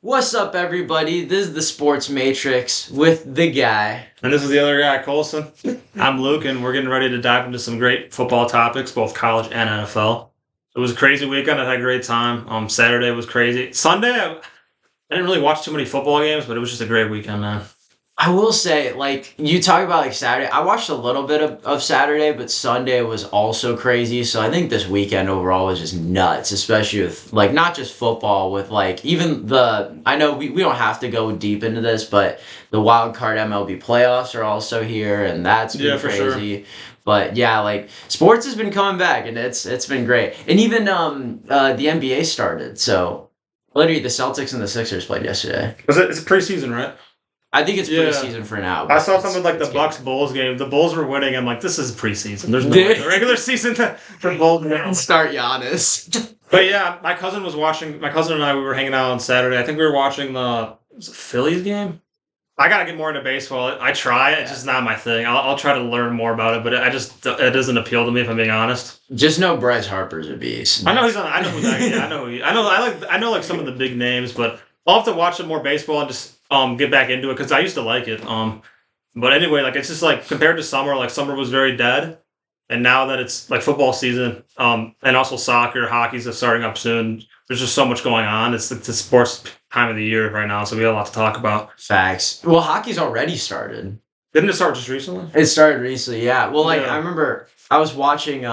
What's up, everybody? This is the Sports Matrix with the guy. And this is the other guy, Colson. I'm Luke, and we're getting ready to dive into some great football topics, both college and NFL. It was a crazy weekend. I had a great time. Saturday was crazy. Sunday, I didn't really watch too many football games, but it was just a great weekend, man. I will say, like, you talk about like Saturday. I watched a little bit of Saturday, but Sunday was also crazy. So I think this weekend overall was just nuts, especially with like not just football, with like even I know we don't have to go deep into this, but the wild card MLB playoffs are also here, and that's been Yeah, for sure. crazy. But yeah, like sports has been coming back, and it's been great. And even the NBA started. So literally, the Celtics and the Sixers played yesterday. It's preseason, right? I think it's Yeah. preseason for now. I but saw something like the it's Bucks Bulls game. The Bulls were winning. I'm like, this is preseason. There's no way the regular season for Bulls good. games. Start Giannis. But yeah, my cousin was watching. My cousin and I, we were hanging out on Saturday. I think we were watching was it Phillies game. I gotta get more into baseball. I try. It's just not my thing. I'll try to learn more about it, but it doesn't appeal to me if I'm being honest. Just know Bryce Harper's a beast. I know he's on. I know who that. Yeah, I know. I know like some of the big names, but I'll have to watch some more baseball and just get back into it because I used to like it. But anyway, like it's just like compared to summer, like summer was very dead, and now that it's like football season, and also soccer, hockey's starting up soon. There's just so much going on. It's the sports time of the year right now, so we got a lot to talk about. Facts. Well, hockey's already started. Didn't it start just recently? It started recently, yeah. Well, like Yeah. I remember I was watching.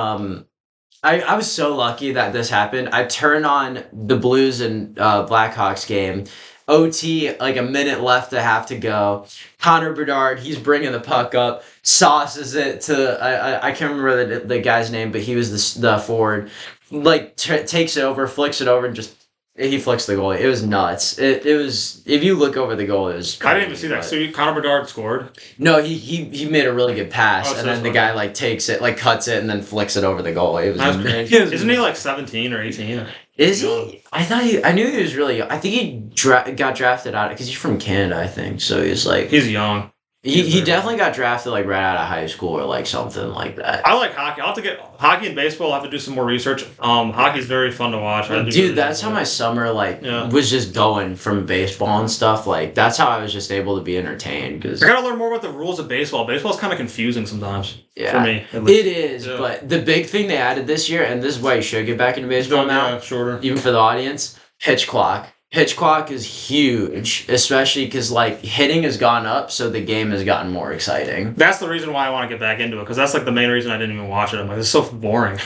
I was so lucky that this happened. I turned on the Blues and Blackhawks game. OT, like a minute left to have to go. Connor Bedard, he's bringing the puck up, sauces it to I can't remember the guy's name, but he was the forward. Like takes it over, flicks it over, and just he flicks the goalie. It was nuts. It was if you look over the goal, it was. I didn't even see that. but- So Connor Bedard scored. No, he made a really good pass, Oh, so and then that's the what- guy like takes it, like cuts it, and then flicks it over the goalie. It was That's amazing. great. Isn't he like 17 or 18? Is young? he? I knew he was really young. I think he got drafted out because he's from Canada, I think. So he's like He's young. he very definitely got drafted like right out of high school or like something like that. I like hockey. I'll have to get hockey and baseball. I'll have to do some more research. Hockey's very fun to watch. I do Dude, really that's how enjoy my it. summer like Yeah. was just going from baseball and stuff. Like that's how I was just able to be entertained because I gotta learn more about the rules of baseball. Baseball's kind of confusing sometimes. Yeah. For me, at least. it is. Yeah. But the big thing they added this year, and this is why you should get back into baseball now. Yeah, shorter. Even for the audience, pitch clock. Pitch clock is huge, especially because like hitting has gone up, so the game has gotten more exciting. That's the reason why I want to get back into it because that's like the main reason I didn't even watch it. I'm like, it's so boring.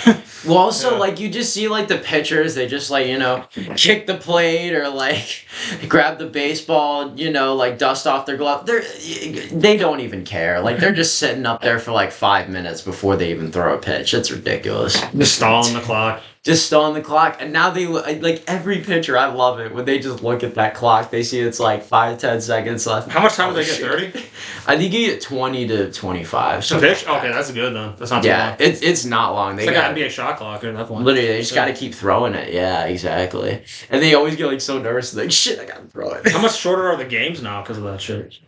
Well, also Yeah. like you just see like the pitchers, they just like kick the plate or like grab the baseball, like dust off their glove. They don't even care. Like they're just sitting up there for like 5 minutes before they even throw a pitch. It's ridiculous. Just stalling the clock. Just stalling the clock, and now they like every pitcher. I love it when they just look at that clock. They see it's like 5-10 seconds left. How much time Oh, do they get? shit. 30 I think you get 20 to 25. to pitch? Okay, that's good then. That's not too Yeah, long. it's not long. They It's like got an NBA shot clock at that point. literally they just Yeah. got to keep throwing it. Yeah, exactly. And they always get like so nervous, like shit, I gotta throw it. How much shorter are the games now because of that shit?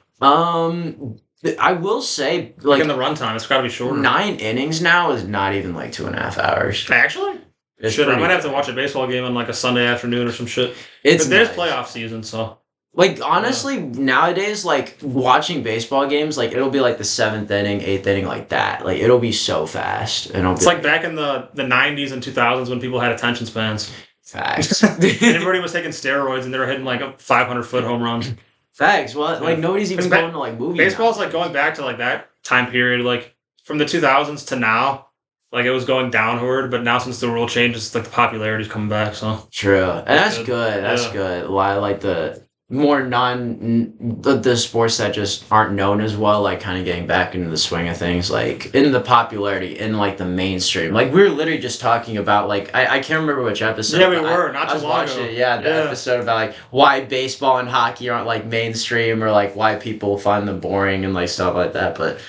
I will say Like like in the runtime, it's got to be shorter. 9 innings now is not even like 2.5 hours. Actually? It's Shit, I pretty- might have to watch a baseball game on like a Sunday afternoon or some shit. It's But there's nice. playoff season, so Like honestly, nowadays, like watching baseball games, like it'll be like the 7th inning, 8th inning, like that. Like it'll be so fast, and it'll it's be like back in the 90s and 2000s when people had attention spans. facts. And everybody was taking steroids and they were hitting like a 500-foot home runs. Facts. Well, like nobody's even Because going to like movies. Baseball's now. like going back to like that time period, like from the 2000s to now. Like it was going downward, but now since the rule changes, like the popularity's coming back. So True, and that's good. good. That's Yeah. good. Why like the more the sports that just aren't known as well, like kind of getting back into the swing of things, like in the popularity, in like the mainstream. Like we were literally just talking about like I can't remember which episode. Yeah, we but were, not I too was long watching ago. it, yeah, the Yeah. episode about like why baseball and hockey aren't like mainstream or like why people find them boring and like stuff like that. But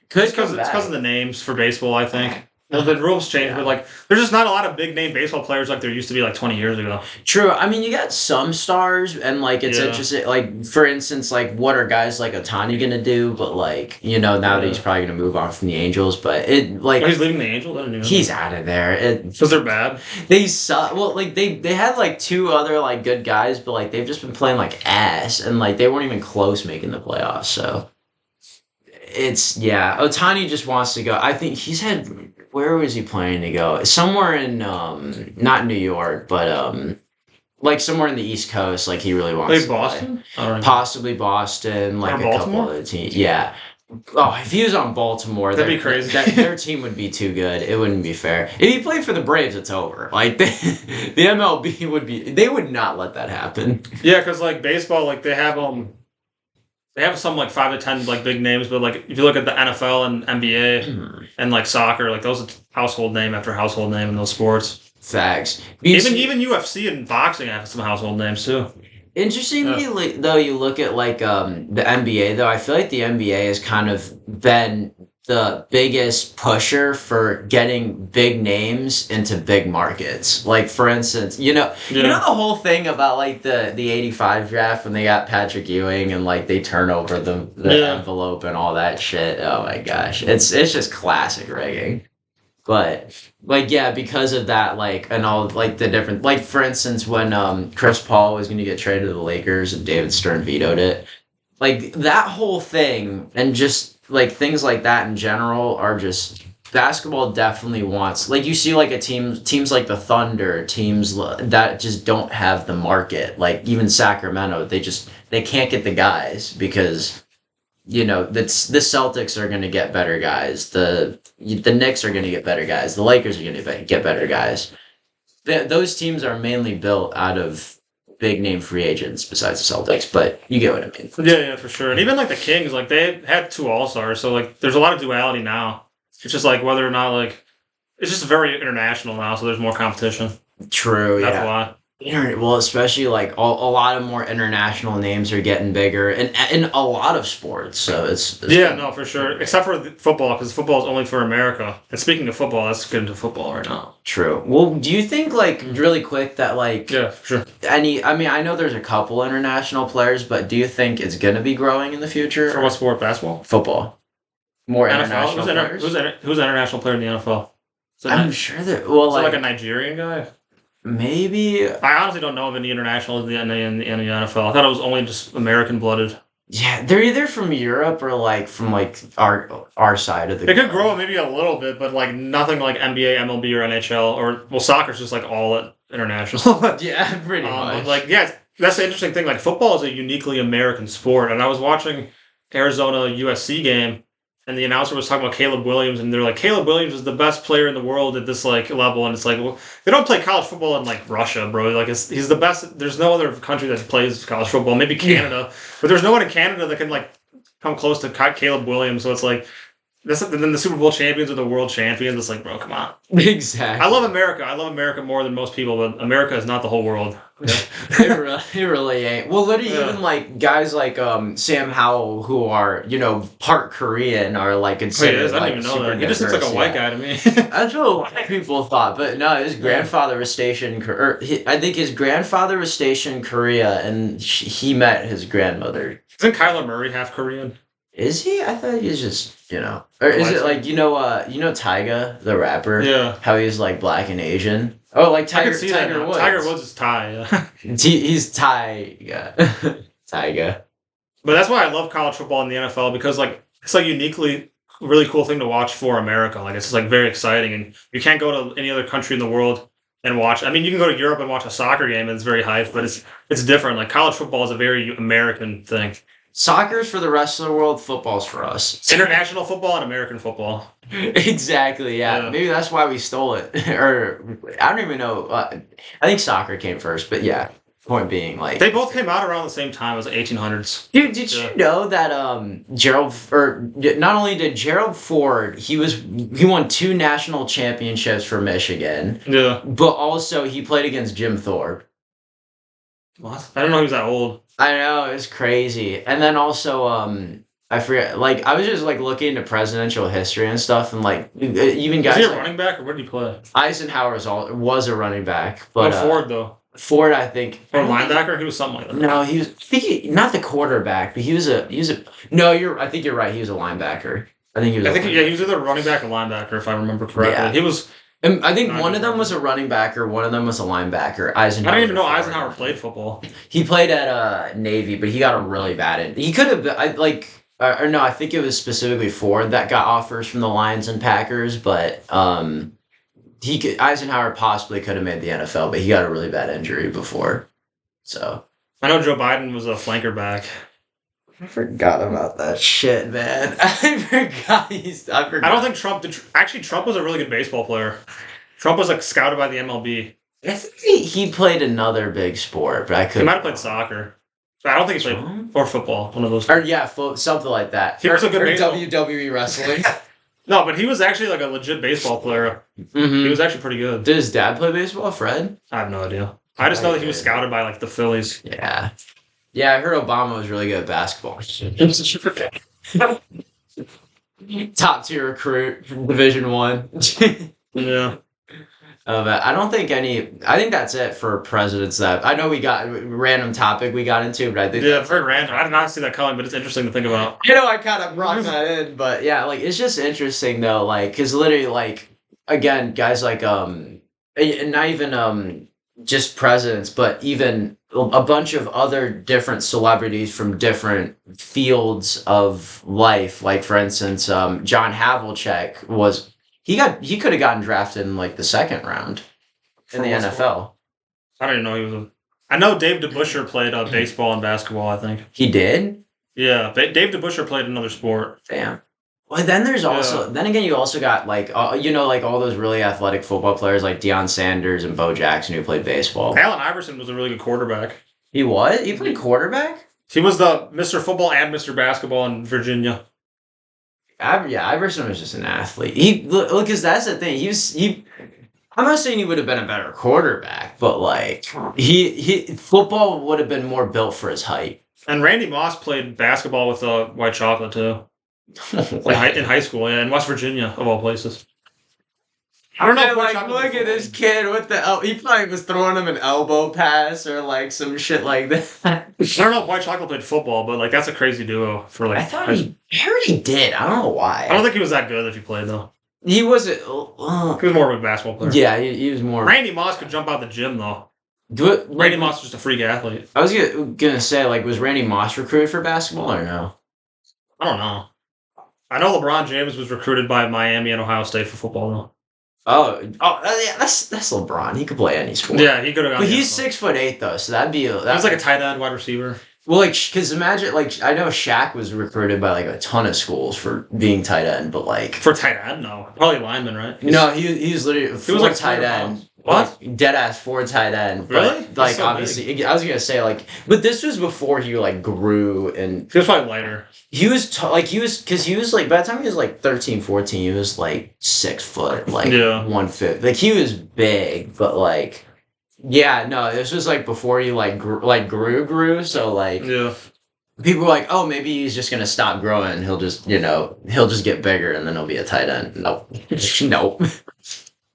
could it's come because back. of the names for baseball, I think. Well, the rules changed, Yeah. but like, there's just not a lot of big name baseball players like there used to be like 20 years ago. True. I mean, you got some stars, and like it's Yeah. interesting. Like for instance, like what are guys like Otani gonna do? But like now that he's Yeah. probably gonna move on from the Angels, but it Oh, like he's leaving the Angels. I didn't even know. he's out of there. It Because they're bad. they suck. Well, like they had like two other like good guys, but like they've just been playing like ass, and like they weren't even close making the playoffs. So it's Otani just wants to go. I think he's had where was he planning to go? Somewhere in not New York, but like somewhere in the East Coast. Like he really wants Like to play. Boston? I don't know. Possibly Boston, like Or a couple Baltimore? other teams. Yeah. Oh, if he was on Baltimore, That'd be crazy. Their team would be too good. It wouldn't be fair. If he played for the Braves, it's over. Like the MLB would be. They would not let that happen. Yeah, because like baseball, like they have some like 5 to 10 like big names, but like if you look at the NFL and NBA and like soccer, like those are household name after household name in those sports. Facts. Even UFC and boxing have some household names too. Interestingly, though, you look at like the NBA. Though I feel like the NBA has kind of been the biggest pusher for getting big names into big markets. Like for instance, you know the whole thing about like the '85 draft when they got Patrick Ewing and like they turn over the Yeah. envelope and all that shit. Oh my gosh, it's just classic rigging. But like because of that, like and all like the different like for instance when Chris Paul was gonna get traded to the Lakers and David Stern vetoed it, like that whole thing and just like things like that in general are just basketball definitely wants like you see like teams like the Thunder teams that just don't have the market like even Sacramento they can't get the guys because that's the Celtics are going to get better guys. The Knicks are going to get better guys. The Lakers are going to get better guys. Those teams are mainly built out of big name free agents besides the Celtics, but you get what I mean. Yeah, for sure. And even like the Kings, like they had 2 All-Stars, so like there's a lot of duality now. It's just like whether or not like it's just very international now, so there's more competition. True, That's why. Well, especially like a lot of more international names are getting bigger in a lot of sports. So it's Yeah, no, for sure. Except for football, because football is only for America. And speaking of football, let's get into football right now. True. Well, do you think like really quick that like Yeah, for sure. I mean, I know there's a couple international players, but do you think it's gonna be growing in the future? For what sport? Basketball? Football. More NFL? international players. Who's an international player in the NFL? Is it I'm sure that. Well, is it like, like a Nigerian guy? maybe. I honestly don't know of any internationals in the NFL. I thought it was only just American blooded. Yeah, they're either from Europe or like from like our side of the. It could grow maybe a little bit, but like nothing like NBA, MLB, or NHL, or well, soccer's just like all international. Yeah, pretty much. Like that's the interesting thing. Like football is a uniquely American sport, and I was watching Arizona USC game, and the announcer was talking about Caleb Williams, and they're like, Caleb Williams is the best player in the world at this like level, and it's like, well, they don't play college football in like Russia, bro. Like he's the best. There's no other country that plays college football. Maybe Canada, but there's no one in Canada that can like come close to Caleb Williams. So it's like. Then the Super Bowl champions are the world champions. It's like, bro, come on. Exactly. I love America. I love America more than most people, but America is not the whole world. It really ain't. Well, literally, even like guys like Sam Howell, who are part Korean, are like considered I like didn't even know super that. He just looks like a diverse, white yeah. guy to me. That's what a lot of people thought, but no, his grandfather was stationed. I think his grandfather was stationed in Korea, and he met his grandmother. Isn't Kyler Murray half Korean? Is he? I thought he was just or is it like Tyga the rapper? Yeah. How he's like black and Asian. Oh, like I Tiger can see that now. Woods. Tiger Woods is Thai. Yeah. He's Tyga. Tyga. But that's why I love college football in the NFL because like it's like uniquely really cool thing to watch for America. Like it's just like very exciting, and you can't go to any other country in the world and watch. I mean, you can go to Europe and watch a soccer game, and it's very hyped, but it's different. Like college football is a very American thing. Soccer's for the rest of the world. Football's for us. It's international football and American football. Exactly. Yeah. Maybe that's why we stole it. Or I don't even know. I think soccer came first, but yeah. Point being, like they both came out around the same time as the 1800s. Dude, did you know that not only did Gerald Ford, he won 2 national championships for Michigan. Yeah. But also he played against Jim Thorpe. What? I didn't know he was that old. I know, it's crazy. And then also I forget. Like I was just like looking into presidential history and stuff, and like even Was guys he a like running back or where did he play? Eisenhower was a running back, Oh, but Ford though. Ford, I think. Or linebacker? He was something like that. No, he was. I think not the quarterback, but he was a. No, I think you're right. He was a linebacker. I think he was. Yeah, he was either a running back or linebacker if I remember correctly. Yeah. He was. And I think No, I one don't of them was a running backer, one of them was a linebacker. Eisenhower. I didn't even know Ford. Eisenhower played football. He played at Navy, but he got a really bad in. He could have been, or no, I think it was specifically Ford that got offers from the Lions and Packers, but Eisenhower possibly could have made the NFL, but he got a really bad injury before. So I know Joe Biden was a flanker back. I forgot about that shit, man. I forgot. I don't think Trump did. Actually, Trump was a really good baseball player. Trump was like scouted by the MLB. I think he played another big sport, but I couldn't. He might have played soccer. But I don't think he played or football. One of those. Or yeah, something like that. He was a good or baseball- WWE wrestling. No, but he was actually like a legit baseball player. Mhm. He was actually pretty good. Did his dad play baseball, Fred? I have no idea. I just know that he was scouted by like the Phillies. Yeah. Yeah, I heard Obama was really good at basketball. Top tier recruit from Division One. Yeah. But I don't think I think that's it for presidents. That I know we got random topic we got into, but I think Yeah, very random. I did not see that coming, but it's interesting to think about. I kind of brought that in, but yeah, like it's just interesting though, like because literally, like again, guys like and not even just presidents, but even a bunch of other different celebrities from different fields of life. Like for instance, John Havlicek he could have gotten drafted in like the second round in the NFL. I don't even know he was. I know Dave DeBusschere played baseball and basketball. I think. He did? Yeah, Dave DeBusschere played another sport. Damn. Well, then there's also then again you also got like like all those really athletic football players like Deion Sanders and Bo Jackson who played baseball. Allen Iverson was a really good quarterback. He was? He played quarterback? He was the Mr. Football and Mr. Basketball in Virginia. Yeah, Iverson was just an athlete. He look, because that's the thing. I'm not saying he would have been a better quarterback, but like he football would have been more built for his height. And Randy Moss played basketball with White Chocolate too. In high school, yeah, in West Virginia, of all places. I don't know. And, like, look at this kid with he probably was throwing him an elbow pass or like some shit like that. I don't know if White Chocolate played football, but like that's a crazy duo for like. I thought I heard he did. I don't know why. I don't think he was that good if he played though. He wasn't. He was more of a basketball player. Yeah, he was more. Randy Moss could jump out the gym though. Randy Moss was just a freak athlete. I was gonna say, like, was Randy Moss recruited for basketball or no? I don't know. I know LeBron James was recruited by Miami and Ohio State for football though. Yeah, that's LeBron. He could play any sport. Yeah, he could have. But he's 6'8" though, so that'd be. That was like a tight end, wide receiver. Well, like, because imagine, like, I know Shaq was recruited by like a ton of schools for being tight end, but like for tight end, no, probably lineman, right? No, he was literally he was like tight end. What? Like, dead ass for tight end. Really? But, like so obviously, I was gonna say like, but this was before he like grew and he was probably lighter. he was because he was like by the time he was like 13, 14, he was like 6 foot, like 150. Like he was big, but like. Yeah, no, this was like before he like grew, so like people were like, oh, maybe he's just gonna stop growing. He'll just get bigger and then he'll be a tight end. Nope. Nope.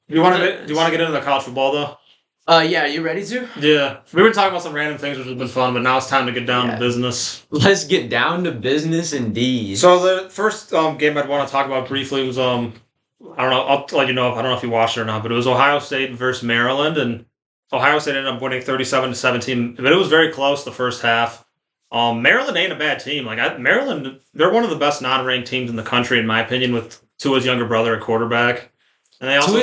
Do you want to get into the college football though? Yeah, you ready to? Yeah. We were talking about some random things which has been fun, but now it's time to get down to business. Let's get down to business indeed. So the first game I'd want to talk about briefly was I don't know, I'll let you know I don't know if you watched it or not, but it was Ohio State versus Maryland, and Ohio State ended up winning 37-17, but it was very close the first half. Maryland ain't a bad team. Maryland, they're one of the best non-ranked teams in the country, in my opinion, with Tua's younger brother at quarterback. And they also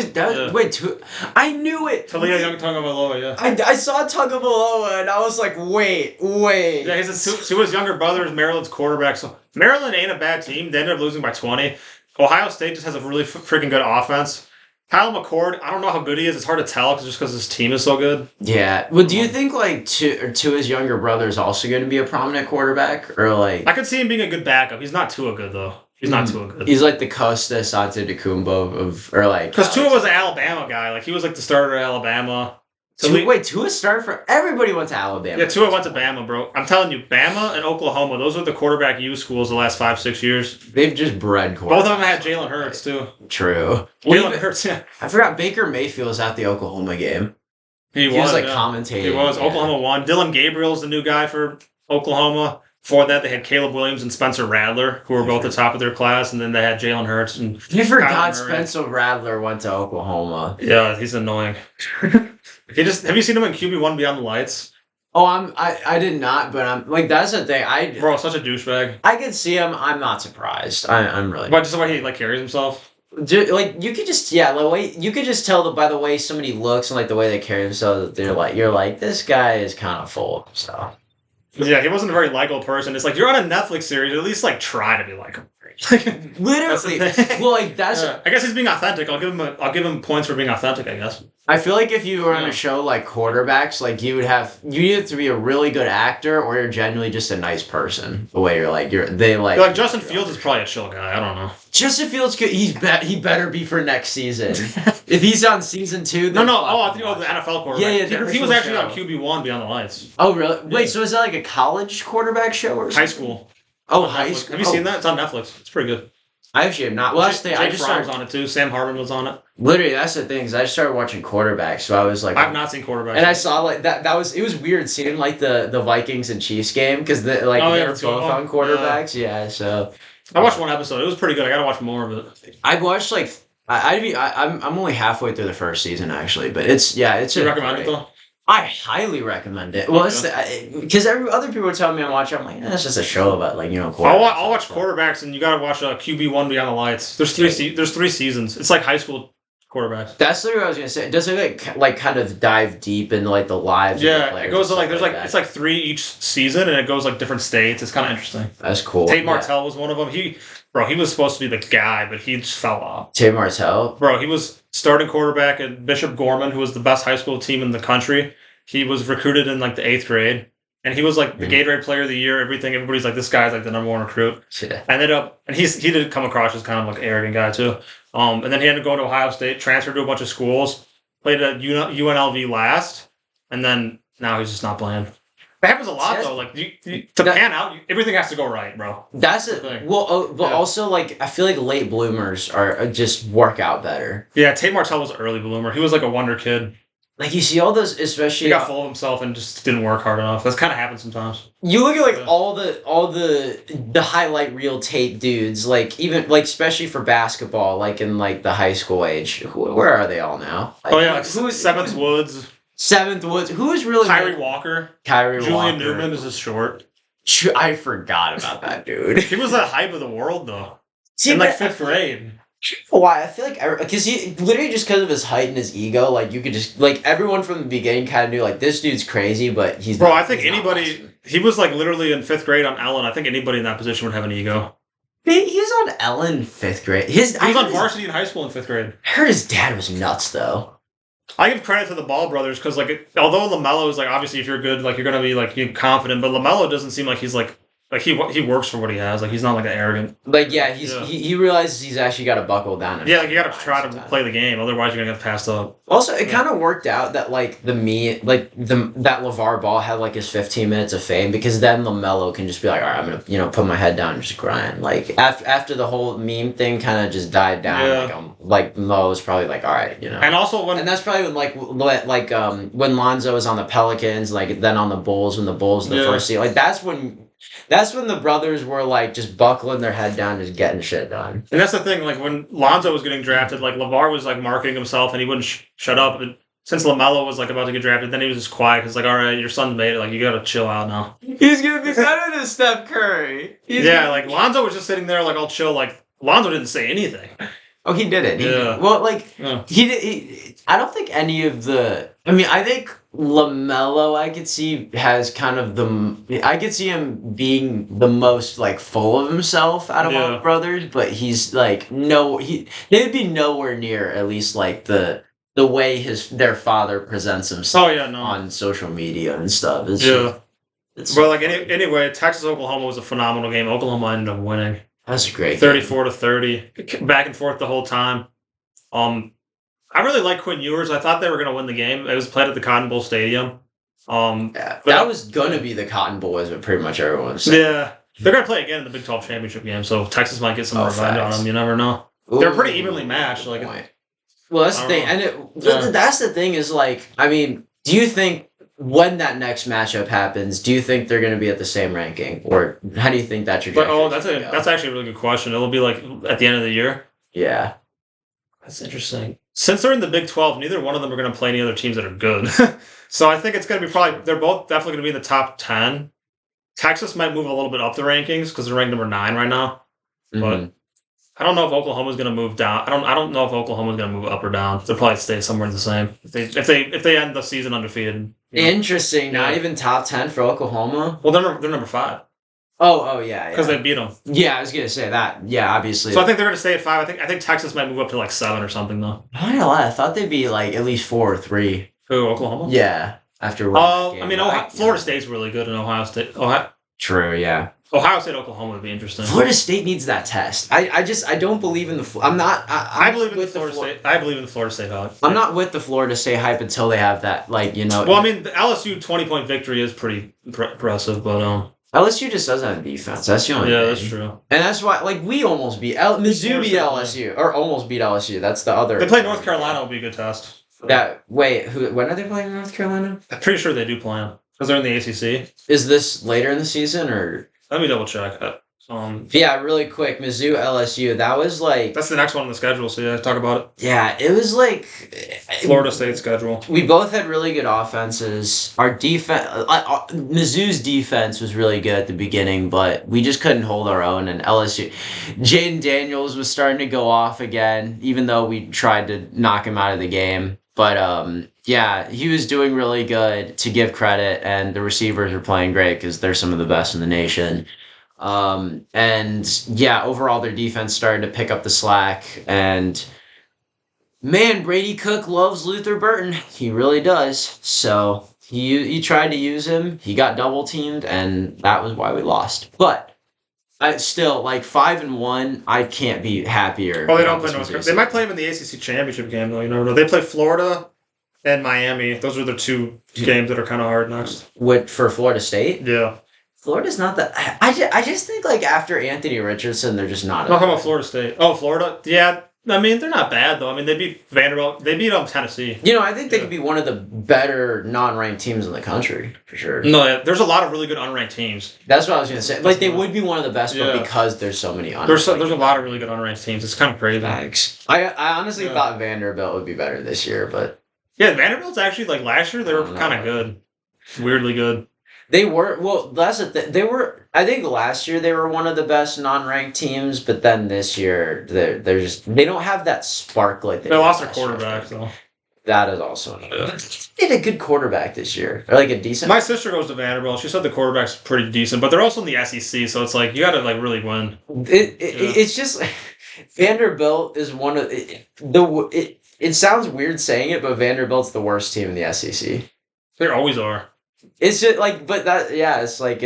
I knew it. Talia Young Tagovailoa, yeah. I saw Tagovailoa and I was like, wait. Yeah, Tua's younger brother is Maryland's quarterback. So Maryland ain't a bad team. They ended up losing by 20. Ohio State just has a really freaking good offense. Kyle McCord, I don't know how good he is. It's hard to tell just because his team is so good. Yeah. Well, do you think like Tua's younger brother is also going to be a prominent quarterback, or like? I could see him being a good backup. He's not Tua good though. He's not Tua good. He's like the Costas Antetokounmpo or like. Because Tua was an Alabama guy. Like he was like the starter at Alabama. Tua started for everybody went to Alabama. Yeah, Tua went to Bama, bro. I'm telling you, Bama and Oklahoma, those are the quarterback U schools the last 5-6 years. They've just bred quarterbacks. Both of them had Jalen Hurts too. True. Jalen Hurts, yeah. I forgot Baker Mayfield was at the Oklahoma game. He was like yeah. commentating. He was. Yeah. Oklahoma won. Dylan Gabriel's the new guy for Oklahoma. Before that, they had Caleb Williams and Spencer Rattler, who were both the top of their class, and then they had Jalen Hurts and. You forgot Spencer Rattler went to Oklahoma. Yeah, he's annoying. Have you seen him in QB1 Beyond the Lights? Oh, I did not, but I'm like that's the thing. Bro, such a douchebag. I could see him. I'm not surprised. I'm really. But just the way he like carries himself. Like you could just the way you could just tell by the way somebody looks and like the way they carry themselves that you're like this guy is kind of full of himself. Yeah, he wasn't a very likable person. It's like you're on a Netflix series. At least like try to be likable. Literally, well, like that's. Yeah. I guess he's being authentic. I'll give him points for being authentic. I guess. I feel like if you were on a show like Quarterbacks, like you either to be a really good actor or you're genuinely just a nice person. The way like Justin Fields is probably a chill guy. I don't know. Justin Fields could he better be for next season. If he's on season 2, then no. Oh, I think the NFL quarterback. Yeah. He was actually on QB1 Beyond the Lights. Oh really? Yeah. Wait, so is that like a college quarterback show or something? High school? Oh, high school. Have you seen that? It's on Netflix. It's pretty good. I actually have not. Well, that's the thing. I just started on it too. Sam Hartman was on it. Literally, that's the thing. Is I just started watching Quarterbacks, so I was like, I've not seen Quarterbacks, and I saw like that. It was weird seeing like the Vikings and Chiefs game because they were both on quarterbacks. Yeah, so I watched one episode. It was pretty good. I gotta watch more of it. I've watched like I'm only halfway through the first season actually, but it's. You recommend it though? I highly recommend it. Well, because other people are telling me I'm watching. I'm like, it's just a show about quarterbacks. I'll watch Quarterbacks, and you gotta watch QB1 Beyond the Lights. There's three seasons. It's like high school quarterbacks. That's literally what I was gonna say. Does it like kind of dive deep into like the lives? Yeah, of the players it goes to like there's like it's like 3 each season, and it goes like different states. It's kind of interesting. That's cool. Tate Martell was one of them. He was supposed to be the guy, but he just fell off. Tate Martell. Bro, he was starting quarterback at Bishop Gorman, who was the best high school team in the country. He was recruited in like the 8th grade, and he was like the Gatorade Player of the Year. Everybody's like, this guy's like the number 1 recruit. Yeah. And he did come across as kind of like an arrogant guy too. And then he had to go to Ohio State, transferred to a bunch of schools, played at UNLV last, and then now he's just not playing. That happens a lot though. Like pan out, everything has to go right, bro. That's it. Well, but also like I feel like late bloomers are just work out better. Yeah, Tate Martell was an early bloomer. He was like a wonder kid. Like you see all those, especially he got full of himself and just didn't work hard enough. That's kind of happens sometimes. You look at like all the highlight reel tape dudes, like even like especially for basketball, like in like the high school age. Where are they all now? Like, like who's Seventh Woods? Who is really Kyrie Walker? Julian Newman is his short. I forgot about that dude. He was the hype of the world though. In like 5th grade. Why? I feel like because he literally just because of his height and his ego, like you could just like everyone from the beginning kind of knew like this dude's crazy, but he's bro. I think anybody awesome. He was like literally in 5th grade on Ellen. I think anybody in that position would have an ego. He was on Ellen 5th grade. He was on varsity in high school in 5th grade. I heard his dad was nuts though. I give credit to the Ball brothers because like although LaMelo is like obviously if you're good like you're gonna be like you're confident, but LaMelo doesn't seem like he's like. Like he works for what he has. Like he's not like an arrogant. Like he realizes he's actually got to buckle down. Yeah, like you got to try to play the game, otherwise you're gonna get passed up. Also, it kind of worked out that like that LeVar Ball had like his 15 minutes of fame because then LaMelo can just be like, all right, I'm gonna put my head down and just grind. Like after the whole meme thing kind of just died down. Like Mo was probably like, all right, And also and that's probably when when Lonzo was on the Pelicans, like then on the Bulls when the Bulls the first season, like that's when the brothers were like just buckling their head down, just getting shit done. And that's the thing, like when Lonzo was getting drafted, like LeVar was like marketing himself and he wouldn't shut up. But since LaMelo was like about to get drafted, then he was just quiet because like, all right, your son's made it, like you gotta chill out now. He's gonna be better than Steph Curry. Like Lonzo was just sitting there like all chill, like Lonzo didn't say anything. Oh, he did it. He did. I don't think any of the. I mean, I think LaMelo, I could see has kind of I could see him being the most like full of himself out of all the brothers, but he's like they'd be nowhere near at least like the way their father presents himself. On social media and stuff. Anyway, Texas Oklahoma was a phenomenal game. Oklahoma ended up winning. That's a great 34-30, back and forth the whole time. I really like Quinn Ewers. I thought they were going to win the game. It was played at the Cotton Bowl Stadium. Yeah, that was gonna be the Cotton Bowl, is what pretty much everyone was saying. Yeah, they're going to play again in the Big 12 championship game, so Texas might get some revenge on them. You never know. They're pretty evenly matched. Like, well, that's the thing, and that's the thing is like, I mean, do you think when that next matchup happens, do you think they're going to be at the same ranking, or how do you think that trajectory? That's actually a really good question. It'll be like at the end of the year. Yeah, that's interesting. Since they're in the Big 12, neither one of them are going to play any other teams that are good. So I think it's going to be they're both definitely going to be in the top 10. Texas might move a little bit up the rankings because they're ranked number 9 right now. But I don't know if Oklahoma's going to move down. I don't know if Oklahoma's going to move up or down. They'll probably stay somewhere the same if they end the season undefeated. Interesting. Not even top 10 for Oklahoma. Well, they're number 5. Oh yeah. Because they beat them. Yeah, I was gonna say that. Yeah, obviously. So I think they're gonna stay at 5. I think Texas might move up to like 7 or something though. I'm not gonna lie. I thought they'd be like at least 4 or 3. Who, Oklahoma? Yeah. After I mean, Florida State's really good in Ohio State. True. Yeah. Ohio State, Oklahoma would be interesting. Florida State needs that test. I don't believe in the. I'm not. I believe in the Florida State. I believe in the Florida State hype. I'm not with the Florida State hype until they have that, like, you know. Well, I mean, the LSU 20-point victory is pretty impressive, but LSU just doesn't have defense. That's the only thing. That's true. And that's why, like, we almost beat Mizzou beat LSU, or almost beat LSU. That's the other. They play North Carolina. Will be a good test. When are they playing North Carolina? I'm pretty sure they do play them because they're in the ACC. Is this later in the season or? Let me double check. Yeah, really quick. Mizzou LSU. That was like. That's the next one on the schedule. So yeah, talk about it. Yeah, it was like. Florida State schedule. We both had really good offenses. Our defense, Mizzou's defense was really good at the beginning, but we just couldn't hold our own. And LSU, Jaden Daniels was starting to go off again, even though we tried to knock him out of the game. But yeah, he was doing really good, to give credit, and the receivers were playing great because they're some of the best in the nation. And yeah, overall their defense started to pick up the slack, and man, Brady Cook loves Luther Burton. He really does. So he tried to use him. He got double teamed, and that was why we lost. But I still, like, 5-1, I can't be happier. Oh, they don't play North Carolina. They might play him in the ACC championship game, though. You never know. They play Florida and Miami. Those are the 2 games that are kind of hard next. For Florida State? Yeah. Florida's not that. I just think, like, after Anthony Richardson, they're just not. No, how about Florida State? Oh, Florida? Yeah. I mean, they're not bad, though. I mean, they beat Vanderbilt. They beat Tennessee. You know, I think they could be one of the better non-ranked teams in the country, for sure. No, yeah, there's a lot of really good unranked teams. That's what I was going to say. Like, they would be one of the best, but because there's so many unranked. There's a lot of really good unranked teams. It's kind of crazy. Thanks. I honestly thought Vanderbilt would be better this year, but... Yeah, Vanderbilt's actually, like, last year, they were kind of good. Weirdly good. They were, well, that's the thing. They were, I think last year they were one of the best non-ranked teams, but then this year they're just, they don't have that spark like they lost their quarterback, though. That is also another. They had a good quarterback this year, or like a decent. My sister goes to Vanderbilt. She said the quarterback's pretty decent, but they're also in the SEC, so it's like you got to like really win. It's just Vanderbilt is one of It sounds weird saying it, but Vanderbilt's the worst team in the SEC. They always are. It's just like, but that, yeah, it's like,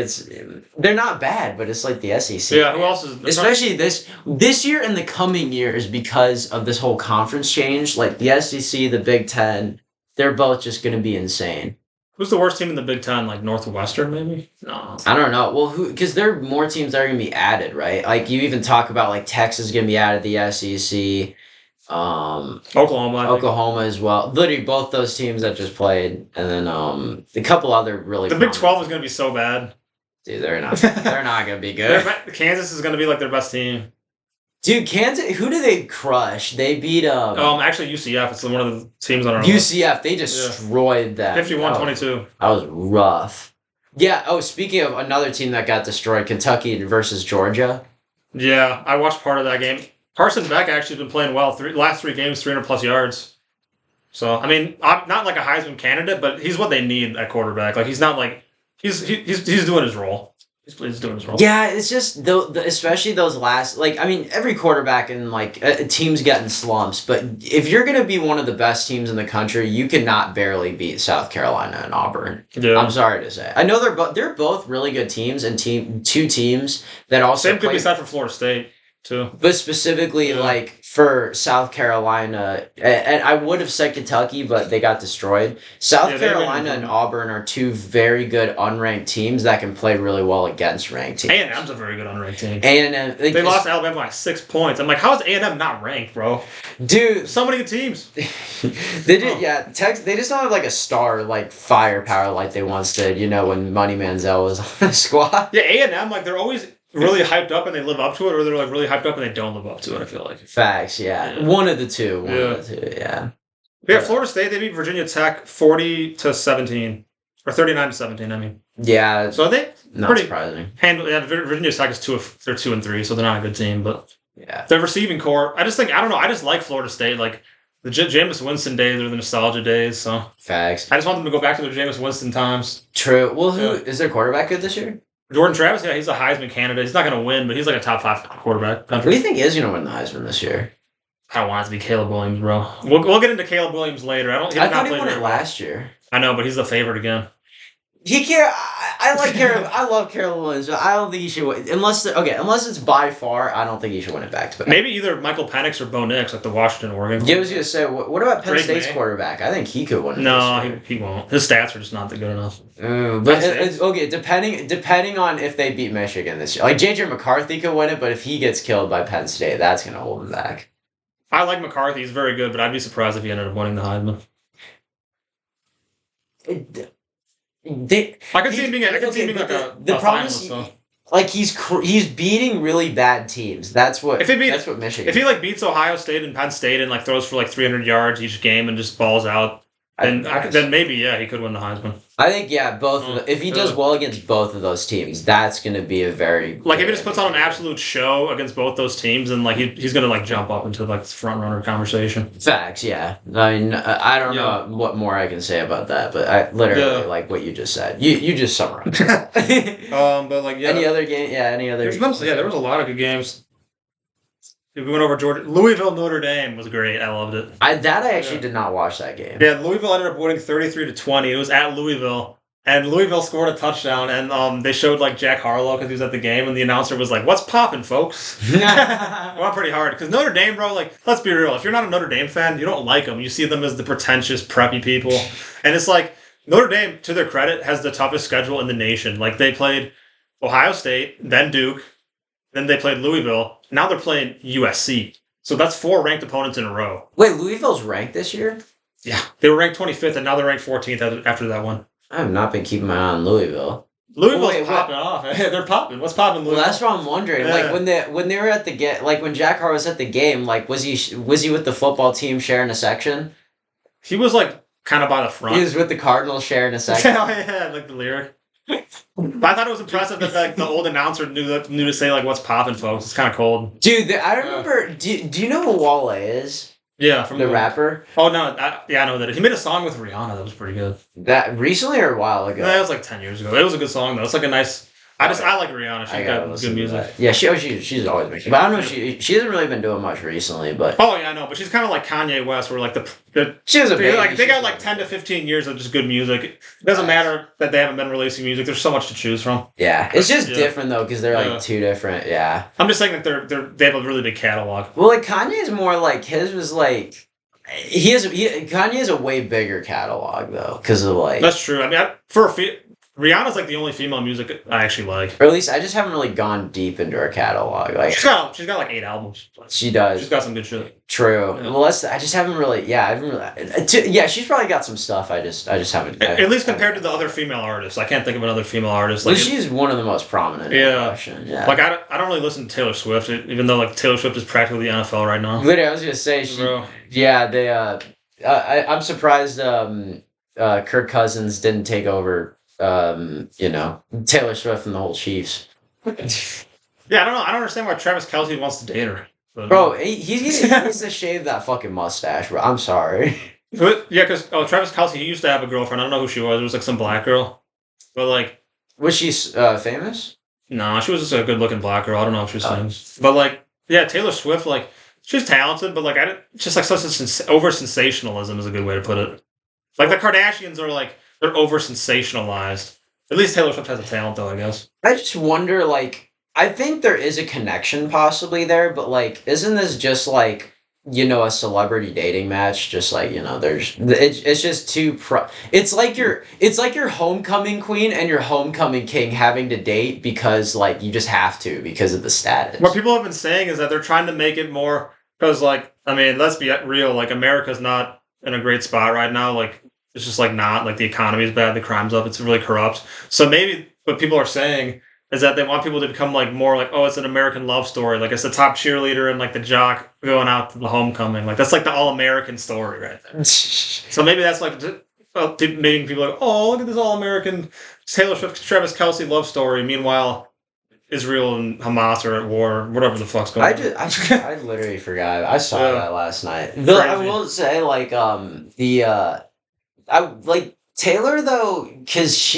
they're not bad, but it's like the SEC. Yeah, who else is... Especially this year and the coming years, because of this whole conference change, like the SEC, the Big Ten, they're both just going to be insane. Who's the worst team in the Big Ten? Like Northwestern, maybe? No. I don't know. Well, because there are more teams that are going to be added, right? Like, you even talk about, like, Texas is going to be added to the SEC. Oklahoma as well. Literally both those teams that just played, and then a couple other really. The Big 12 is going to be so bad. Dude, they're not. They're not going to be good. Kansas is going to be like their best team. Dude, Kansas. Who do they crush? They beat actually UCF. It's one of the teams on our UCF. They destroyed them. 51-22. That was rough. Yeah. Oh, speaking of another team that got destroyed, Kentucky versus Georgia. Yeah, I watched part of that game. Carson Beck actually has been playing well. Last 3 games, 300+ yards. So, I mean, I'm not like a Heisman candidate, but he's what they need at quarterback. Like, he's not like... He's doing his role. He's doing his role. Yeah, it's just, especially those last... Like, I mean, every quarterback in, like, a team's getting slumps, but if you're going to be one of the best teams in the country, you cannot barely beat South Carolina and Auburn. Yeah. I'm sorry to say. I know they're both really good teams, and 2 teams that also... Same could be said for Florida State. too. But specifically, Yeah. like for South Carolina, and I would have said Kentucky, but they got destroyed. South Yeah, they ran Carolina into and them. Auburn are two very good unranked teams that can play really well against ranked teams. A&M's a very good unranked team. A&M, They lost to Alabama by 6 points. I'm like, how is A&M not ranked, bro? dude. So many good teams. They did, yeah. They just don't have like a star like firepower like they once did. You know when Money Manziel was on the squad. Yeah, A&M, like, they're always really hyped up and they live up to it, or they're like really hyped up and they don't live up to it, I feel like. Facts, yeah. Yeah. One of the two. One Yeah. of the two, yeah. Yeah, Florida State, they beat Virginia Tech 40-17. Or 39-17, I mean. Yeah, So they not pretty- surprising. handle. Yeah, Virginia Tech is they're 2-3, so they're not a good team. But Yeah. the receiving core, I just like Florida State. Like the Jameis Winston days are the nostalgia days. So Facts. I just want them to go back to their Jameis Winston times. True. Well, who Yeah. is their quarterback good this year? Jordan Travis, yeah, he's a Heisman candidate. He's not going to win, but he's like a top 5 quarterback. Who do you think is going to win the Heisman this year? I don't want it to be Caleb Williams, bro. We'll get into Caleb Williams later. I did not thought he play won it very well. last year. I know, but he's the favorite again. I like Carol. I love Carol Williams, but I don't think he should win unless it's by far. I don't think he should win it back to back. Maybe either Michael Penix or Bo Nix, like the Washington Oregon. Yeah, I was gonna say, what about Penn Drake State's May? quarterback? I think he could win it. No, this year. he won't. His stats are just not that good enough. But Penn State? it's okay. Depending on if they beat Michigan this year, like JJ McCarthy could win it, but if he gets killed by Penn State, that's gonna hold him back. I like McCarthy. He's very good, but I'd be surprised if he ended up winning the Heisman. I could see him being like a the problem finalist, is, though. like he's beating really bad teams. That's what that's what Michigan. If he like beats Ohio State and Penn State and like throws for like 300 yards each game and just balls out, then maybe he could win the Heisman. I think both. If he does well against both of those teams, that's going to be a very Like if he just puts on an absolute show against both those teams, and like he's gonna like jump up into like the front runner conversation. Facts. Yeah, I mean I don't know what more I can say about that, but I literally like what you just said. You just summarized. But like any other game? Yeah, any other? There was a lot of good games. We went over Louisville Notre Dame was great. I loved it. I actually did not watch that game. Yeah, Louisville ended up winning 33-20. It was at Louisville, and Louisville scored a touchdown. And they showed like Jack Harlow because he was at the game, and the announcer was like, "What's popping, folks?" Well, pretty hard because Notre Dame, bro. Like, let's be real. If you're not a Notre Dame fan, you don't like them. You see them as the pretentious, preppy people, and it's like Notre Dame, to their credit, has the toughest schedule in the nation. Like they played Ohio State, then Duke, then they played Louisville. Now they're playing USC. So that's 4 ranked opponents in a row. Wait, Louisville's ranked this year? Yeah. They were ranked 25th, and now they're ranked 14th after that one. I have not been keeping my eye on Louisville. Louisville's popping off. They're popping. What's popping, Louisville? Well, that's what I'm wondering. Yeah. Like when they were at the when Jack Harlow was at the game, like was he with the football team sharing a section? He was like kind of by the front. He was with the Cardinals sharing a section. Yeah, like the lyric. But I thought it was impressive that like the old announcer knew to say like "What's poppin', folks." It's kind of cold. Dude, I remember. Do you know who Wale is? Yeah, from The rapper. Oh no, I know that he made a song with Rihanna that was pretty good. That recently or a while ago? Yeah, it was like 10 years ago. It was a good song though. It's like a nice. I like Rihanna. She's got good music. Yeah, she's always making. But I don't know. She hasn't really been doing much recently. But Oh yeah, I know. But she's kind of like Kanye West, where like she was a baby. they got like 10 to 15 years of just good music. It doesn't matter that they haven't been releasing music. There's so much to choose from. Yeah, it's just Yeah. different though because they're like two different. Yeah. I'm just saying that they have a really big catalog. Well, like Kanye's more like his was like. Kanye has a way bigger catalog though, because of like. That's true. I mean, Rihanna's like the only female music I actually like. Or at least I just haven't really gone deep into her catalog. Like She's got like 8 albums. she does. She's got some good shit. True. Yeah. Well, I just haven't really. Yeah, I haven't really. Yeah, she's probably got some stuff. I just haven't. At least compared to the other female artists, I can't think of another female artist. Well, Like she's one of the most prominent. in Yeah. Russian, yeah. like I don't really listen to Taylor Swift, even though like Taylor Swift is practically the NFL right now. Literally, I was gonna say Bro. Yeah, they. I'm surprised. Kirk Cousins didn't take over. Taylor Swift and the whole Chiefs. Yeah, I don't know. I don't understand why Travis Kelce wants to date her. But, Bro, he needs to shave that fucking mustache, bro. I'm sorry. But, yeah, because Travis Kelce, he used to have a girlfriend. I don't know who she was. It was like some black girl. But like, Was she famous? no, she was just a good-looking black girl. I don't know if she was famous. But like, yeah, Taylor Swift, like, she's talented, but like, just like such a over sensationalism is a good way to put it. Like the Kardashians are like they're over sensationalized. At least Taylor Swift has a talent, though, I guess. I just wonder, like, I think there is a connection possibly there, but like, isn't this just like, a celebrity dating match? Just like, it's just it's like your homecoming queen and your homecoming king having to date because like you just have to because of the status. What people have been saying is that they're trying to make it more because, like, I mean, let's be real. Like, America's not in a great spot right now. Like, it's just like not like the economy is bad, the crime's up, it's really corrupt. So maybe what people are saying is that they want people to become like more like, oh, it's an American love story. Like it's the top cheerleader and like the jock going out to the homecoming. Like that's like the all American story right there. So maybe that's like making people like, oh, look at this all American Taylor Swift, Travis Kelce love story. Meanwhile, Israel and Hamas are at war, whatever the fuck's going on. I literally forgot. I saw that last night. But I will say like I like Taylor though, because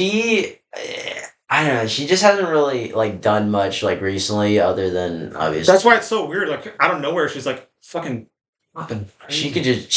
I don't know. She just hasn't really like done much like recently, other than obviously. That's why it's so weird. Like out of nowhere, she's like fucking popping. She could just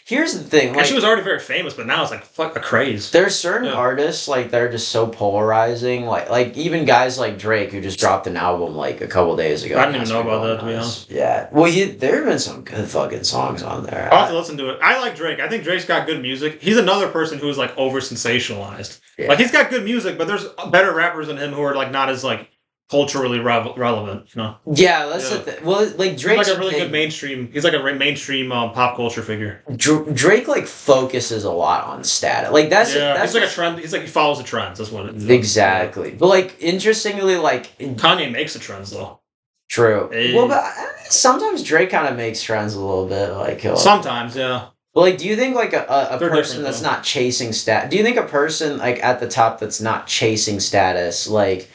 here's the thing. And like, she was already very famous, but now it's like fuck a craze. There's certain artists like that are just so polarizing. Like even guys like Drake who just dropped an album like a couple days ago. I didn't even know about that to be honest. Yeah. Well, there have been some good fucking songs on there. I'll have to listen to it. I like Drake. I think Drake's got good music. He's another person who's like over sensationalized. Yeah. Like he's got good music, but there's better rappers than him who are like not as like culturally relevant, you know? Yeah, that's the thing. Well, like Drake's like a really good mainstream. He's like a mainstream pop culture figure. Drake like focuses a lot on status. Like that's he's like a trend. He's like he follows the trends. That's what it is. Exactly. But like interestingly, like Kanye makes the trends though. True. Hey. Well, but sometimes Drake kind of makes trends a little bit. Like sometimes, yeah. But like, do you think like a person that's not chasing status? Do you think a person like at the top that's not chasing status, like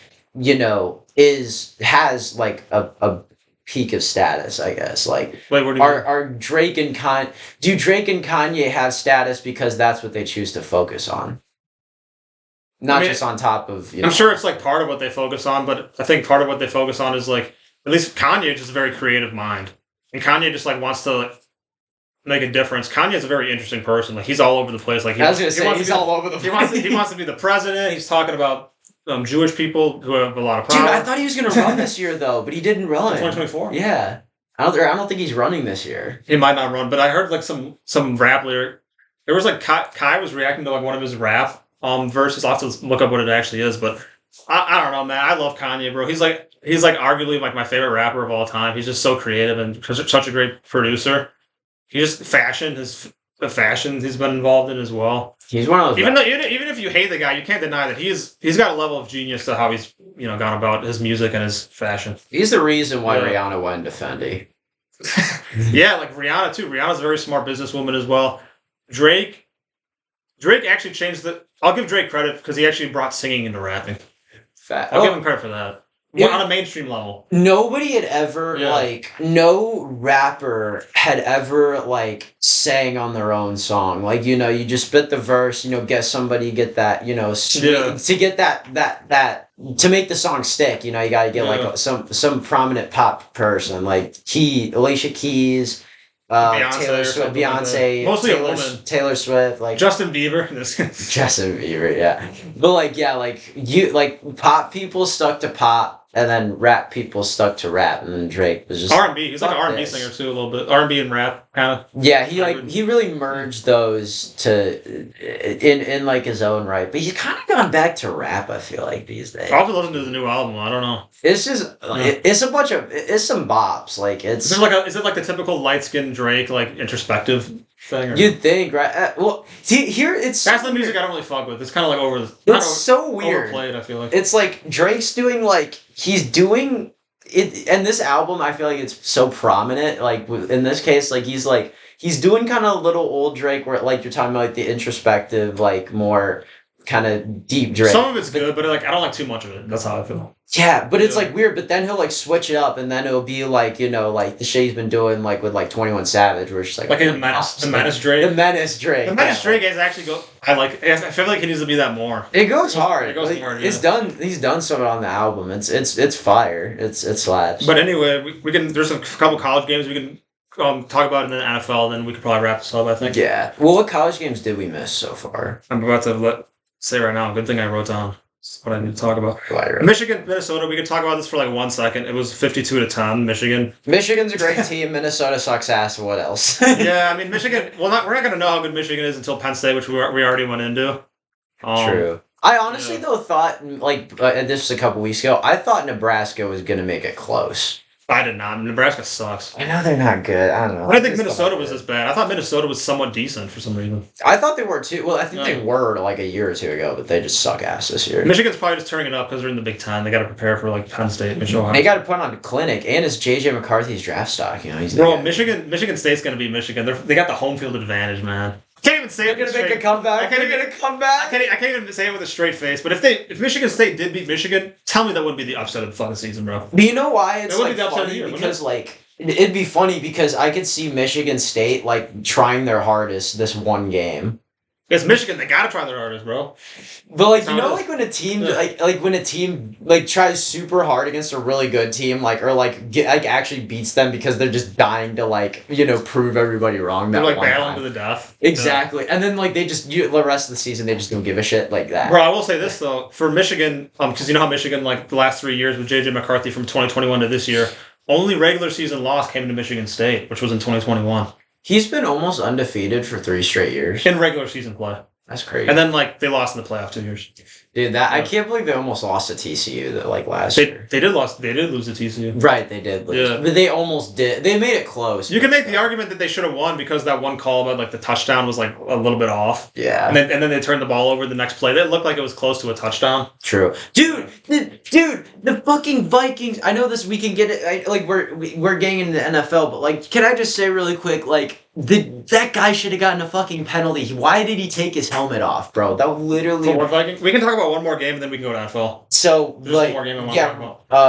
has like a peak of status, I guess. Like, wait, what do you are Drake and do Drake and Kanye have status because that's what they choose to focus on? Not just on top of, I'm sure it's like part of what they focus on, but I think part of what they focus on is like, at least Kanye is just a very creative mind. And Kanye just like wants to like make a difference. Kanye's a very interesting person. Like he's all over the place. Like he's all over the place. He wants to be the president. He's talking about Jewish people who have a lot of power. Dude, I thought he was going to run this year though, but he didn't run. 2024. Yeah, I don't think he's running this year. He might not run, but I heard like some rap lyric. There was like Kai was reacting to like one of his rap verses. I'll have to look up what it actually is, but I don't know, man. I love Kanye, bro. He's like arguably like my favorite rapper of all time. He's just so creative and such a great producer. He just the fashion he's been involved in as well. He's one of those. Even if you hate the guy, you can't deny that he's got a level of genius to how he's gone about his music and his fashion. He's the reason why Rihanna went into Fendi. Yeah, like Rihanna too. Rihanna's a very smart businesswoman as well. Drake actually changed I'll give Drake credit because he actually brought singing into rapping. I'll give him credit for that. On a mainstream level. Nobody had ever, no rapper had ever, sang on their own song. Like, you just spit the verse, get somebody, get that, to get that, to make the song stick, you gotta get, some prominent pop person, like Alicia Keys, Taylor Swift, Beyonce, mostly a woman. Taylor Swift, like Justin Bieber. Justin Bieber, yeah. But pop people stuck to pop, and then rap people stuck to rap, and then Drake was just R&B. He's like an R&B singer too, a little bit. R&B and rap, kind of. Yeah, he really merged those in his own right. But he's kind of gone back to rap. I feel like these days. I'll have to listen to the new album. I don't know. It's just it's a bunch of some bops. Like it's is it like the typical light skinned Drake introspective thing? Or you'd think, right? Well, see here that's the music I don't really fuck with. It's kind of like over the. It's so weird. Overplayed. I feel like it's like Drake's doing he's doing it, and this album I feel like it's so prominent. Like in this case, he's doing kind of little old Drake where you're talking about the introspective, more kind of deep Drake. Some of it's good, but I don't like too much of it. That's how I feel. Yeah, but it's weird. But then he'll switch it up, and then it'll be the shit he's been doing with 21 Savage, where it's just the Menace Drake. The Menace Drake. The Menace Drake is actually I feel like he needs to be that more. It goes hard. It goes hard. It's done. He's done some on the album. It's fire. It slaps. But anyway, we can. There's a couple college games we can talk about in the NFL. Then we could probably wrap this up. I think. Yeah. Well, what college games did we miss so far? I'm about to say right now. Good thing I wrote down. That's what I need to talk about. Glad you're right. Michigan, Minnesota. We could talk about this for like 1 second. It was 52-10. Michigan. Michigan's a great team. Minnesota sucks ass. What else? Yeah, I mean Michigan. Well, we're not gonna know how good Michigan is until Penn State, which we already went into. True. I honestly though thought this was a couple weeks ago. I thought Nebraska was gonna make it close. I did not. Nebraska sucks. I know they're not good. I don't know. I didn't think Minnesota was this bad. I thought Minnesota was somewhat decent for some reason. I thought they were too. Well, I think they were like a year or two ago, but they just suck ass this year. Michigan's probably just turning it up because they're in the Big Ten. They got to prepare for like Penn State, Michigan. They got to put on a clinic, and it's JJ McCarthy's draft stock. You know, he's Michigan State's gonna be Michigan. They got the home field advantage, man. I can't even say they're gonna make a comeback. They're gonna come back. I can't even say it with a straight face. But if Michigan State did beat Michigan, tell me that wouldn't be the upset of the fucking season, bro. But you know why it's like funny year, because like it'd be funny because I could see Michigan State like trying their hardest this one game. It's Michigan. They gotta try their hardest, bro. But like like when a team like when a team like tries super hard against a really good team actually beats them because they're just dying to prove everybody wrong. They're battling to the death. Exactly, and then the rest of the season they just don't give a shit like that. Bro, I will say this though for Michigan, because you know how Michigan the last 3 years with JJ McCarthy from 2021 to this year, only regular season loss came to Michigan State, which was in 2021. He's been almost undefeated for 3 straight years. In regular season play. That's crazy. And then they lost in the playoff 2 years. Dude, I can't believe they almost lost to TCU last year. They did lose to TCU. Right, they did lose. Yeah. But they almost did. They made it close. You can make the argument that they should have won because that one call about the touchdown was a little bit off. Yeah. And then they turned the ball over the next play. It looked like it was close to a touchdown. True. Dude, the fucking Vikings. I know we can get it we're getting into the NFL, but can I just say really quick that guy should have gotten a fucking penalty. Why did he take his helmet off, bro? That literally. For Vikings, we can talk about one more game and then we can go to NFL. So there's one more game I want to talk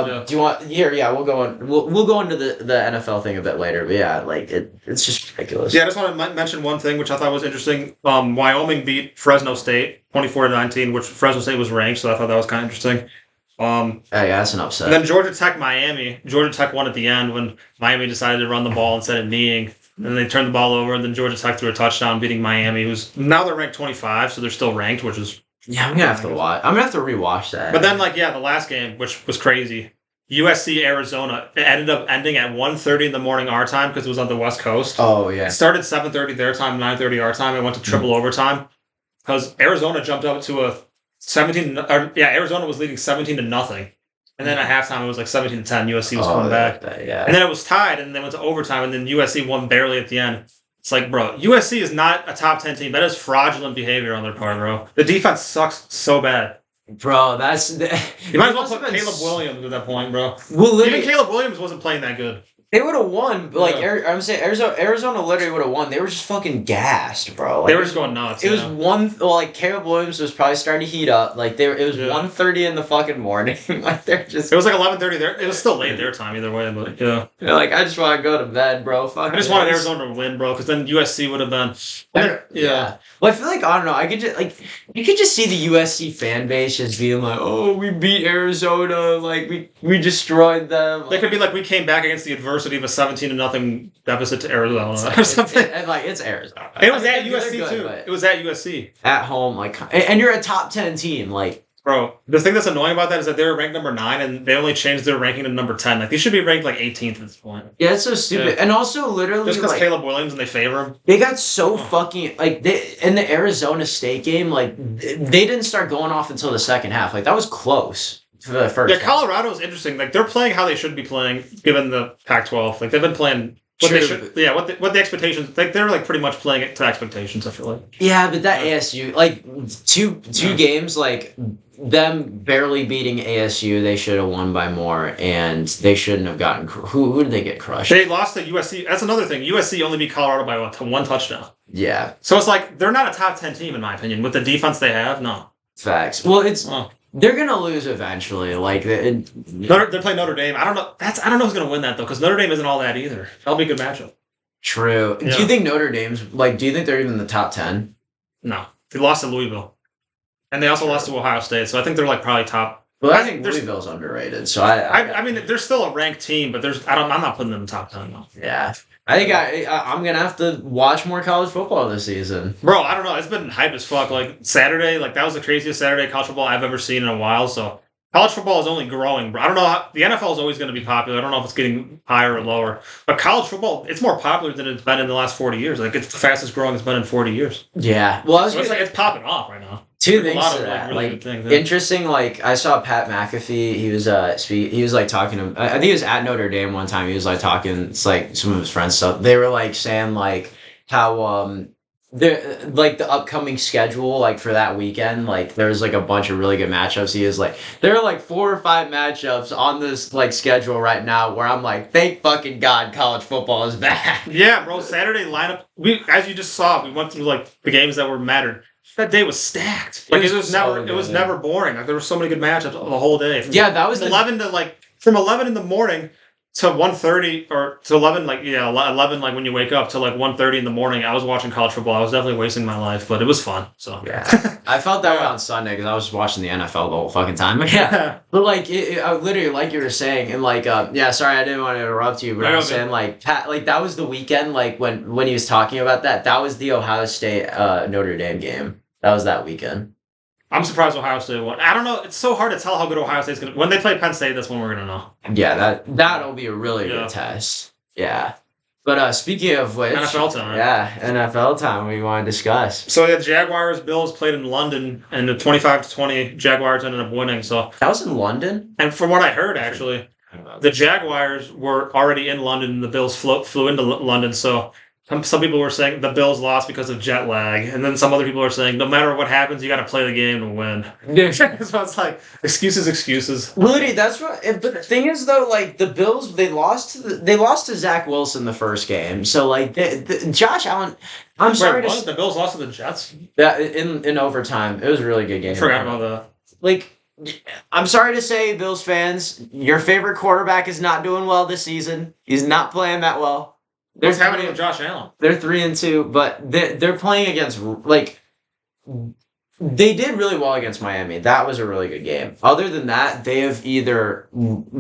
about. Do you want here? Yeah, we'll go on. We'll go into the NFL thing a bit later. But yeah, it's just ridiculous. Yeah, I just want to mention one thing which I thought was interesting. Wyoming beat Fresno State 24-19, which Fresno State was ranked, so I thought that was kind of interesting. Yeah, that's an upset. And then Georgia Tech Miami. Georgia Tech won at the end when Miami decided to run the ball instead of kneeing. And they turned the ball over, and then Georgia Tech threw a touchdown, beating Miami, who's now they're ranked 25, so they're still ranked, which is. Yeah, I'm gonna have to watch. I'm gonna have to rewatch that. But then, the last game, which was crazy, USC Arizona, it ended up ending at 1:30 in the morning our time because it was on the West Coast. Oh yeah. It started 7:30 their time, 9:30 our time. It went to triple overtime because Arizona jumped up to a 17. Arizona was leading 17-0. And then at halftime, it was 17-10. USC was coming back. Yeah. And then it was tied, and they went to overtime, and then USC won barely at the end. It's bro, USC is not a top 10 team. That is fraudulent behavior on their part, bro. The defense sucks so bad. Bro, that's... You might as well put Caleb Williams at that point, bro. Well, even Caleb Williams wasn't playing that good. They would have won, but I'm saying Arizona literally would have won. They were just fucking gassed, bro. They were just going nuts. It was Caleb Williams was probably starting to heat up. It was 1:30 in the fucking morning. They're just. It was 11:30 there. It was still late their time either way, but yeah. I just want to go to bed, bro. Fuck. I just wanted Arizona to win, bro, because then USC would have been. Yeah. Well, I feel I don't know. I could just you could just see the USC fan base just being oh, we beat Arizona, we destroyed them. They could be we came back against the adversity of a 17-0 deficit to Arizona or something. It's Arizona. It was at USC too. It was at USC. At home, and you're a top 10 team, Bro, the thing that's annoying about that is that they were ranked number 9 and they only changed their ranking to number 10. They should be ranked 18th at this point. Yeah, it's so stupid. Yeah. And also literally just because Caleb Williams and they favor him. They got so fucking in the Arizona State game, they didn't start going off until the second half. That was close for the first. Yeah, Colorado is interesting. They're playing how they should be playing given the Pac-12. They've been playing what they should. Yeah, what the expectations. They're pretty much playing it to expectations. I feel like. Yeah, but that ASU two games them barely beating ASU, they should have won by more, and they shouldn't have gotten. Who did they get crushed? They lost to USC. That's another thing. USC only beat Colorado by one touchdown. Yeah. So it's they're not a top 10 team in my opinion with the defense they have. No. Facts. Well, they're gonna lose eventually. They're playing Notre Dame. I don't know who's gonna win that though, because Notre Dame isn't all that either. That'll be a good matchup. True. Yeah. Do you think Notre Dame's do you think they're even in the top 10? No, they lost to Louisville. And they also lost to Ohio State, so I think they're probably top Well, I think Louisville's underrated. So I mean, they're still a ranked team, but I'm not putting them in the top 10 though. Yeah. I think I'm gonna have to watch more college football this season. Bro, I don't know. It's been hype as fuck. Like Saturday, like that was the craziest Saturday college football I've ever seen in a while. So college football is only growing, bro. I don't know how the NFL is always going to be popular. I don't know if it's getting higher or lower. But college football, it's more popular than it's been in the last 40 years. Like it's the fastest growing it's been in 40 years. Yeah. Well, So it's popping off right now. Two There's things to that. really Like good things, yeah. interesting. Like I saw Pat McAfee. He was like talking to. I think he was at Notre Dame one time. He was like talking. It's like some of his friends stuff. They were like saying like how the upcoming schedule like for that weekend, like there's like a bunch of really good matchups. He is like there are like 4 or 5 matchups on this like schedule right now where I'm like, thank fucking God college football is back. Yeah, bro. Saturday lineup. We, as you just saw, we went through like the games that were mattered. That day was stacked. Like it was never boring. Like there were so many good matchups the whole day. Yeah, that was 11 to like from 11 in the morning to 1:30 or to 11 like 11 like when you wake up to like 1:30 in the morning. I was watching college football. I was definitely wasting my life, but it was fun. So yeah, I felt that way on Sunday because I was watching the NFL the whole fucking time. Yeah, but like I literally like you were saying and like yeah, sorry I didn't want to interrupt you, but I was saying like Pat, like that was the weekend like when he was talking about that was the Ohio State Notre Dame game. That was that weekend. I'm surprised Ohio State won. I don't know. It's so hard to tell how good Ohio State's going to... When they play Penn State, that's when we're going to know. Yeah, that'll be a really good test. Yeah. But speaking of which... NFL time. Yeah, NFL time we want to discuss. So the Jaguars-Bills played in London, and the 25-20 Jaguars ended up winning. So that was in London? And from what I heard, actually, the Jaguars were already in London, and the Bills flew into London, so... Some people were saying the Bills lost because of jet lag, and then some other people are saying no matter what happens, you got to play the game to win. Yeah. So it's like excuses. Really, that's what. But the thing is, though, like the Bills, they lost to Zach Wilson the first game. So like Josh Allen, I'm sorry to the Bills lost to the Jets. Yeah, in overtime, it was a really good game. I forgot about that. Like, I'm sorry to say, Bills fans, your favorite quarterback is not doing well this season. He's not playing that well. What's happening with Josh Allen? They're 3-2, but they're playing against like they did really well against Miami. That was a really good game. Other than that, they have either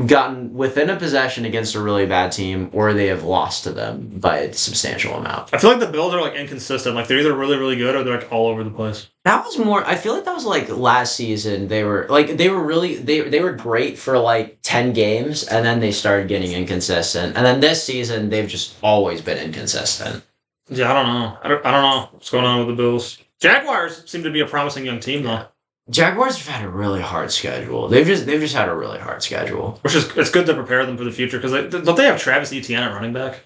gotten within a possession against a really bad team, or they have lost to them by a substantial amount. I feel like the Bills are like inconsistent. Like they're either really, really good or they're like all over the place. That was more. I feel like that was like last season. They were really they were great for like 10 games, and then they started getting inconsistent. And then this season, they've just always been inconsistent. Yeah, I don't know. I don't know what's going on with the Bills. Jaguars seem to be a promising young team, though. Jaguars have had a really hard schedule. They've just had a really hard schedule. Which is it's good to prepare them for the future because don't they have Travis Etienne at running back?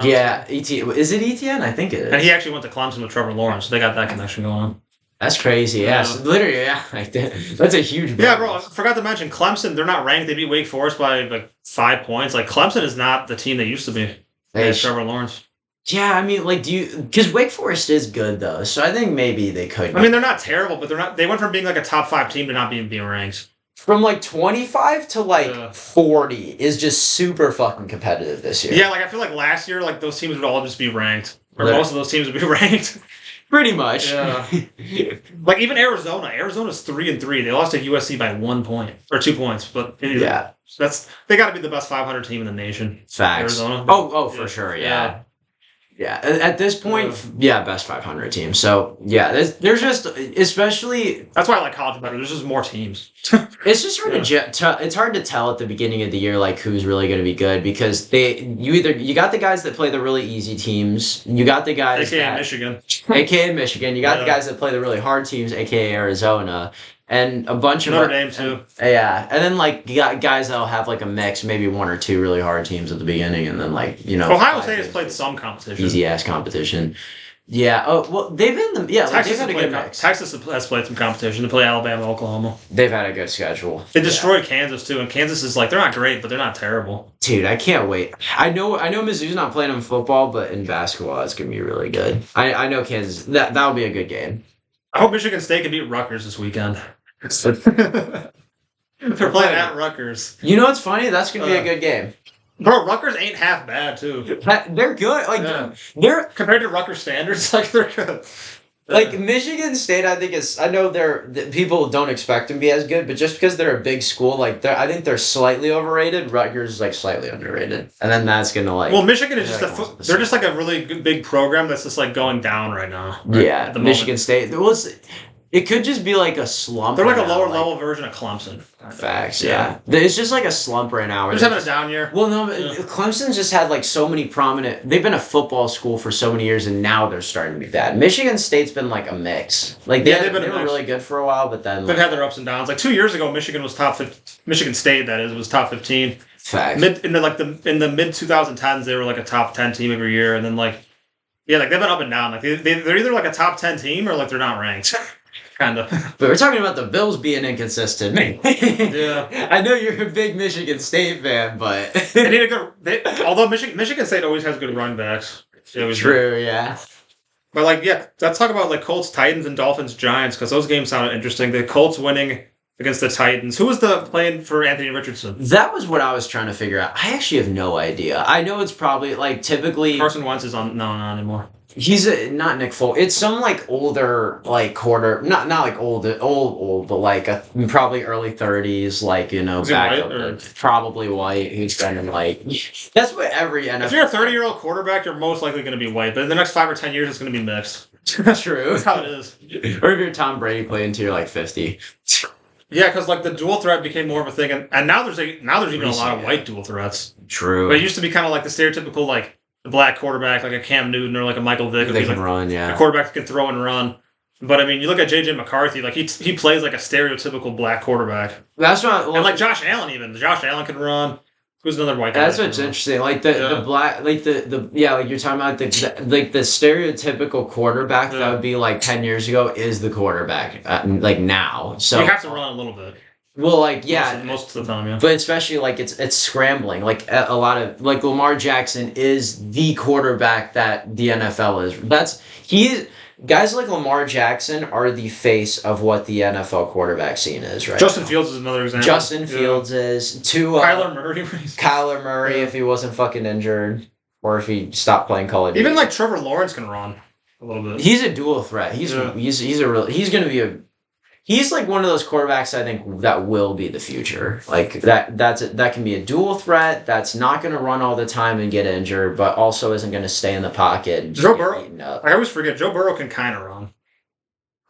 Yeah, is it Etienne? I think it is. And he actually went to Clemson with Trevor Lawrence, so they got that connection going on. That's crazy. Yeah, so literally, yeah, like that's a huge. Yeah, bro. I forgot to mention Clemson. They're not ranked. They beat Wake Forest by like 5 points. Like Clemson is not the team they used to be. They had Trevor Lawrence. Yeah, I mean, like, because Wake Forest is good though, so I think maybe they could. I mean, they're not terrible, but they're not. They went from being like a top 5 team to not being ranked. From like 25 to like 40 is just super fucking competitive this year. Yeah, like I feel like last year, like those teams would all just be ranked, or most of those teams would be ranked. Pretty much. Yeah. Like even Arizona. Arizona's 3-3. They lost to USC by 1 point or 2 points, but yeah, they got to be the best 500 team in the nation. Facts. Arizona. Oh, for sure. Yeah. Yeah, at this point, best 500 team. So, yeah, there's just, especially... That's why I like college better. There's just more teams. It's just hard it's hard to tell at the beginning of the year, like, who's really going to be good, because you got the guys that play the really easy teams, you got the guys AKA Michigan. AKA Michigan, you got the guys that play the really hard teams, AKA Arizona, and a bunch of... Notre Dame, too. Yeah, and then, like, you got guys that'll have, like, a mix, maybe 1 or 2 really hard teams at the beginning, and then, like, you know... Ohio State has played some competition. Easy-ass competition. Yeah, oh, well, they've been... they've had a good mix. Texas has played some competition. They play Alabama, Oklahoma. They've had a good schedule. They destroyed Kansas, too, and Kansas is, like, they're not great, but they're not terrible. Dude, I can't wait. I know Mizzou's not playing in football, but in basketball, it's going to be really good. I know Kansas... That'll be a good game. I hope Michigan State can beat Rutgers this weekend. They're playing at Rutgers. You know what's funny? That's gonna be a good game. Bro, Rutgers ain't half bad too. They're good. Like they're compared to Rutgers standards, like they're good. Like Michigan State, I think I know people don't expect them to be as good, but just because they're a big school, like I think they're slightly overrated. Rutgers is like slightly underrated, and then that's gonna like. Well, Michigan is like they're just like a really good, big program that's just like going down right now. Right, yeah, Michigan State. It could just be like a slump. They're like a lower level version of Clemson. Facts, yeah. It's just like a slump right now. They're just having a down year. Well, no, but Clemson's just had like so many prominent. They've been a football school for so many years, and now they're starting to be bad. Michigan State's been like a mix. Like they were really good for a while, but then they've had their ups and downs. Like 2 years ago, Michigan was Michigan State, that is, was top 15. Facts. In the mid 2010s, they were like a top 10 team every year, and then like they've been up and down. Like they're either like a top 10 team or like they're not ranked. Kind of. But we're talking about the Bills being inconsistent. Yeah. I know you're a big Michigan State fan, but they need a good. Although Michigan State always has good running backs. True, yeah. But let's talk about like Colts, Titans, and Dolphins, Giants, because those games sounded interesting. The Colts winning against the Titans. Who was playing for Anthony Richardson? That was what I was trying to figure out. I actually have no idea. I know it's probably like typically Carson Wentz is not anymore. He's not Nick Foles. It's some like older like not like old, but like probably early 30s, like probably white. Who's been in like that's what every NFL. If you're a 30-year-old quarterback, you're most likely going to be white, but in the next 5 or 10 years, it's going to be mixed. True. That's how it is. Or if you're Tom Brady playing until you're like 50. Yeah, because like the dual threat became more of a thing, and now there's even a lot of white dual threats. True. But it used to be kind of like the stereotypical like. The black quarterback, like a Cam Newton or like a Michael Vick. They can run, yeah. A quarterback that can throw and run. But I mean, you look at JJ McCarthy, like he plays like a stereotypical black quarterback. That's what. And like Josh Allen, even Josh Allen can run. Who's another white guy? That's what's interesting. Like the black, like the like you're talking about the stereotypical quarterback that would be like 10 years ago is the quarterback like now. So you have to run a little bit. Well, like yeah, most of the time, yeah. But especially like it's scrambling. Like a lot of like Lamar Jackson is the quarterback that the NFL is. Guys like Lamar Jackson are the face of what the NFL quarterback scene is, right? Justin Fields is another example. Justin Fields is Kyler Murray. Kyler Murray, if he wasn't fucking injured, or if he stopped playing Call of Duty. Even like Trevor Lawrence can run a little bit. He's a dual threat. He's gonna be He's like one of those quarterbacks I think that will be the future. Like that can be a dual threat that's not going to run all the time and get injured, but also isn't going to stay in the pocket. And Joe Burrow. I always forget Joe Burrow can kind of run.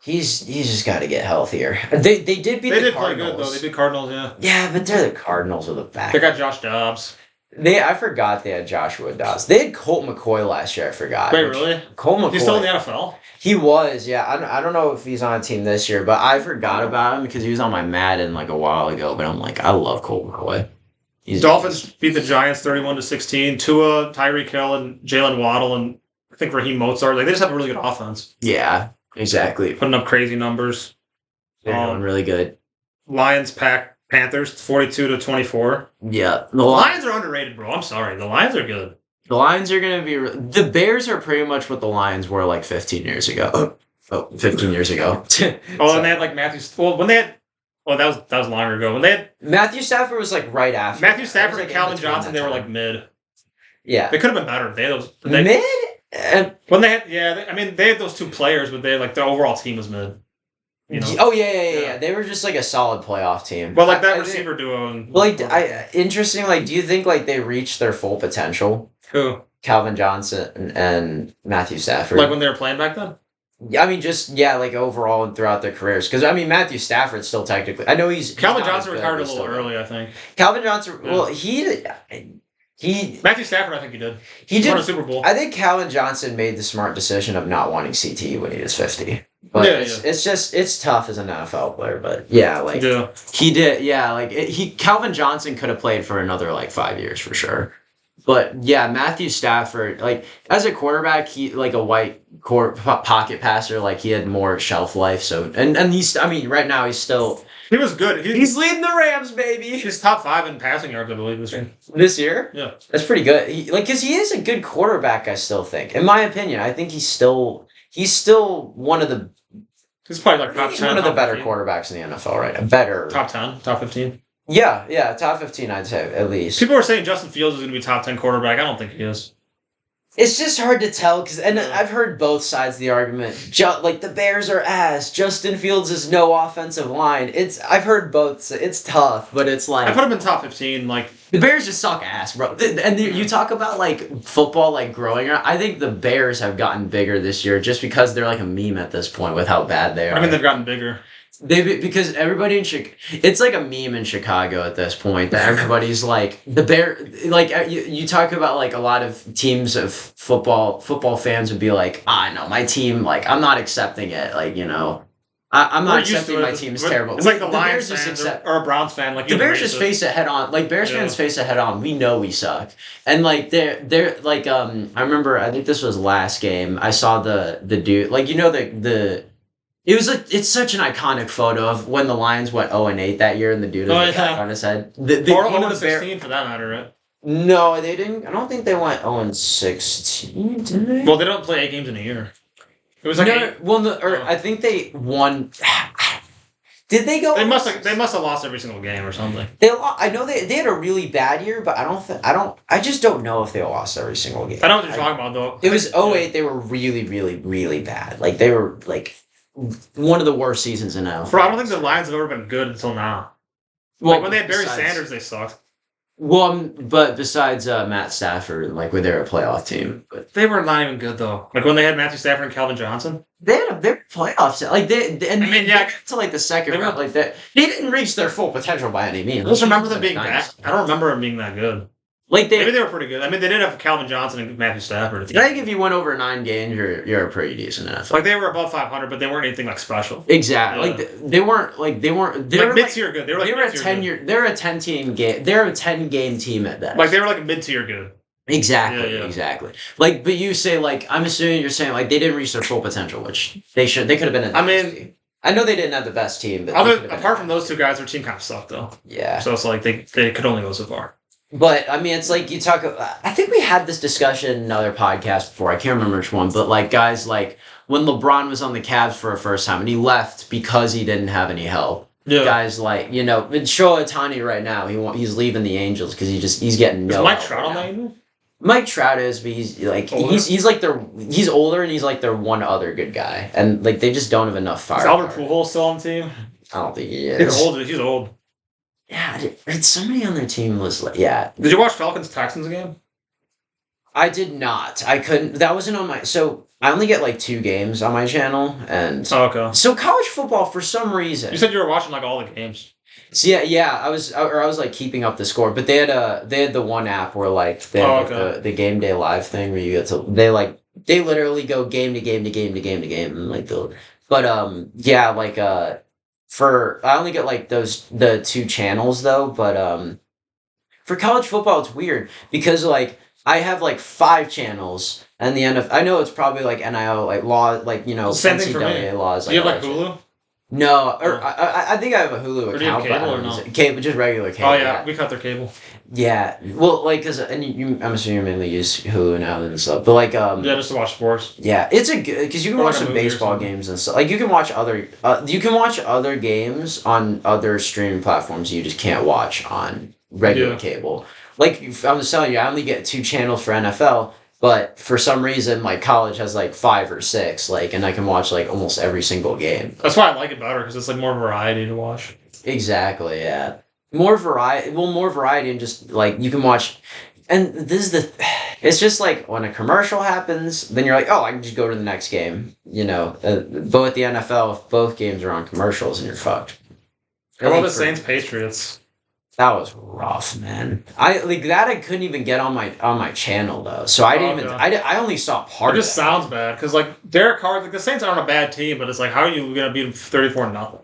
He's just got to get healthier. They did beat the Cardinals. Play good though. They beat Cardinals, yeah. Yeah, but they're the Cardinals with a back. They got Josh Dobbs. I forgot they had Joshua Dobbs. They had Colt McCoy last year. I forgot. Wait, really? Colt McCoy. He's still in the NFL? He was, yeah. I don't know if he's on a team this year, but I forgot about him because he was on my Madden like a while ago. But I'm like, I love Colt McCoy. Dolphins beat the Giants 31-16. Tua, Tyreek Hill, and Jalen Waddle, and I think Raheem Mostert. Like they just have a really good offense. Yeah, exactly. Putting up crazy numbers. They're going really good. Lions, Panthers 42-24. Yeah, the Lions are underrated, bro. I'm sorry, the Lions are good. The Lions are going to be... The Bears are pretty much what the Lions were like 15 years ago. 15 years ago. And they had like Matthew... Well, when they had... Well, that was longer ago. When they had... Matthew Stafford was like right after. Matthew Stafford and Calvin Johnson, they were like mid. Yeah. They could have been better. They had those... Mid? When they had... Yeah, they had those two players, but they like the overall team was mid. You know? Oh yeah. They were just like a solid playoff team. Well, like that receiver duo. Interesting. Like, do you think like they reached their full potential? Who? Calvin Johnson and Matthew Stafford. Like when they were playing back then? Yeah, I mean, like overall and throughout their careers. Because I mean, Matthew Stafford's still technically. I know Calvin Johnson retired a little early, I think. Calvin Johnson. Yeah. Well, Matthew Stafford, I think he did. He did. Won a Super Bowl. I think Calvin Johnson made the smart decision of not wanting CTE when he was 50. But it's tough as an NFL player. But yeah, like he did. Yeah, like Calvin Johnson could have played for another like 5 years for sure. But yeah, Matthew Stafford, like as a quarterback, he like a white pocket passer, like he had more shelf life. So and he's, I mean, right now he's still. He was good. He's leading the Rams, baby. He's top 5 in passing yards, I believe, this year. This year? Yeah. That's pretty good. Because he is a good quarterback, I still think. In my opinion, I think he's still one of the... He's probably like top 10. One of the better 15. Quarterbacks in the NFL, right? Better. Top 10? Top 15? Yeah, top 15, I'd say, at least. People are saying Justin Fields is going to be top 10 quarterback. I don't think he is. It's just hard to tell because, and Yeah. I've heard both sides of the argument. Like the Bears are ass. Justin Fields is no offensive line. I've heard both. It's tough, but it's I like put him in top 15. Like the Bears just suck ass, bro. And you talk about like football, like growing up. I think the Bears have gotten bigger this year just because they're like a meme at this point with how bad they are. I mean, they've gotten bigger. Because everybody in Chicago, it's like a meme in Chicago at this point that everybody's like the Bear. Like you talk about like a lot of teams of football fans would be like, no, my team, like I'm not accepting it. Like I'm We're not used to accepting it. my team's But terrible. It's like the Bears Lions just fan accept. or a Browns fan. Like The Bears embrace just it. face it head on. Like Bears Yeah. fans face it head on. We know we suck, and like they're like I remember I think this was last game. I saw the dude like the. It's such an iconic photo of when the Lions went 0-8 that year and the dude Oh, has the yeah. cap on his head. Or one of 0-16 for that matter, right? No, they didn't. I don't think they went 0-16, did they? Well, they don't play 8 games in a year. It was like no, 8. well, Oh. I think they won. Did they go? They must have lost every single game or something. I know they had a really bad year, but I just don't know if they lost every single game. I know what you're talking about though. It was 0-8. They were really, really, really bad. Like they were like one of the worst seasons in NFL. Bro, I don't think the Lions have ever been good until now. Well, Like when they had Barry besides- Sanders, they sucked. Well, but besides Matt Stafford, like when they're a playoff team, but They were not even good though. Like when they had Matthew Stafford and Calvin Johnson. they had their playoffs. Like I mean, yeah. they got to like the second They round, were- like that. They didn't reach their full potential by any means. I just remember them Like, being nice. bad. I don't remember them being that good. Like Maybe they were pretty good. I mean, they did have Calvin Johnson and Matthew Stafford. I think if you went over 9 games, you're a pretty decent NFL. Like they were above 500, but they weren't anything like special. Exactly. Yeah. Like they weren't. They were mid-tier good. They were like a mid-tier 10 good. year. They're a 10 game. They're a 10 game team at best. Like they were like mid-tier good. Exactly. Yeah, yeah. Exactly. Like, but you say like I'm assuming you're saying like they didn't reach their full potential, which they should. They could have been. I mean, I know they didn't have the best team, but they could have been Apart a from nice those two guys, their team kind of sucked though. team. Yeah. So it's like they could only go so far. But I mean, it's like you talk. I think we had this discussion in another podcast before. I can't remember which one, but like guys, like when LeBron was on the Cavs for a first time and he left because he didn't have any help. Yeah. Guys like Shohei Ohtani right now. He's leaving the Angels because he's getting no. Is Mike help Trout right on now. that even? Mike Trout is, but he's like Older? he's like he's older and he's like their one other good guy, and like they just don't have enough fire. Is Albert Pujols still on the team? I don't think he He's is. old. He's old. Yeah, somebody on their team was like, yeah. Did you watch Falcons Texans game? I did not. I couldn't. That wasn't on my. So I only get like 2 games on my channel, and Oh, okay. so college football for some reason. You said you were watching like all the games. So yeah. I was like keeping up the score, but they had the one app where like they had, Oh, like, okay. the game day live thing where you get to they literally go game to game to game to game to game and like yeah, like for I only get like the 2 channels though, but for college football it's weird because like I have like 5 channels and the end of I know it's probably like NIL like law like Same thing for me. NCAA laws. Do you have like all that shit. Hulu? No, or Oh. I think I have a Hulu Or do you have account, but I cable or don't use no? it. Cable, just regular cable. Oh yeah, we cut their cable. Yeah, well, like, cause I'm assuming you mainly use Hulu now and stuff, but like, Yeah, just to watch sports. yeah, it's a good because you can Or watch like a some movie or baseball something. games and stuff. Like, you can watch other games on other streaming platforms you just can't watch on regular Yeah. cable. Like, I was telling you, I only get 2 channels for NFL, but for some reason, like college has like 5 or 6, like, and I can watch like almost every single game. That's why I like it better because it's like more variety to watch. Exactly, yeah. More variety and just like you can watch and this is it's just like when a commercial happens, then you're like, oh, I can just go to the next game, but with the NFL, if both games are on commercials and you're fucked. How about think the for- Saints Patriots? That was rough, man. I couldn't even get on my channel though, so I didn't even Okay. I only saw It part of just it. sounds bad because like Derek Carr, like the Saints aren't a bad team, but it's like how are you gonna beat them 34-0?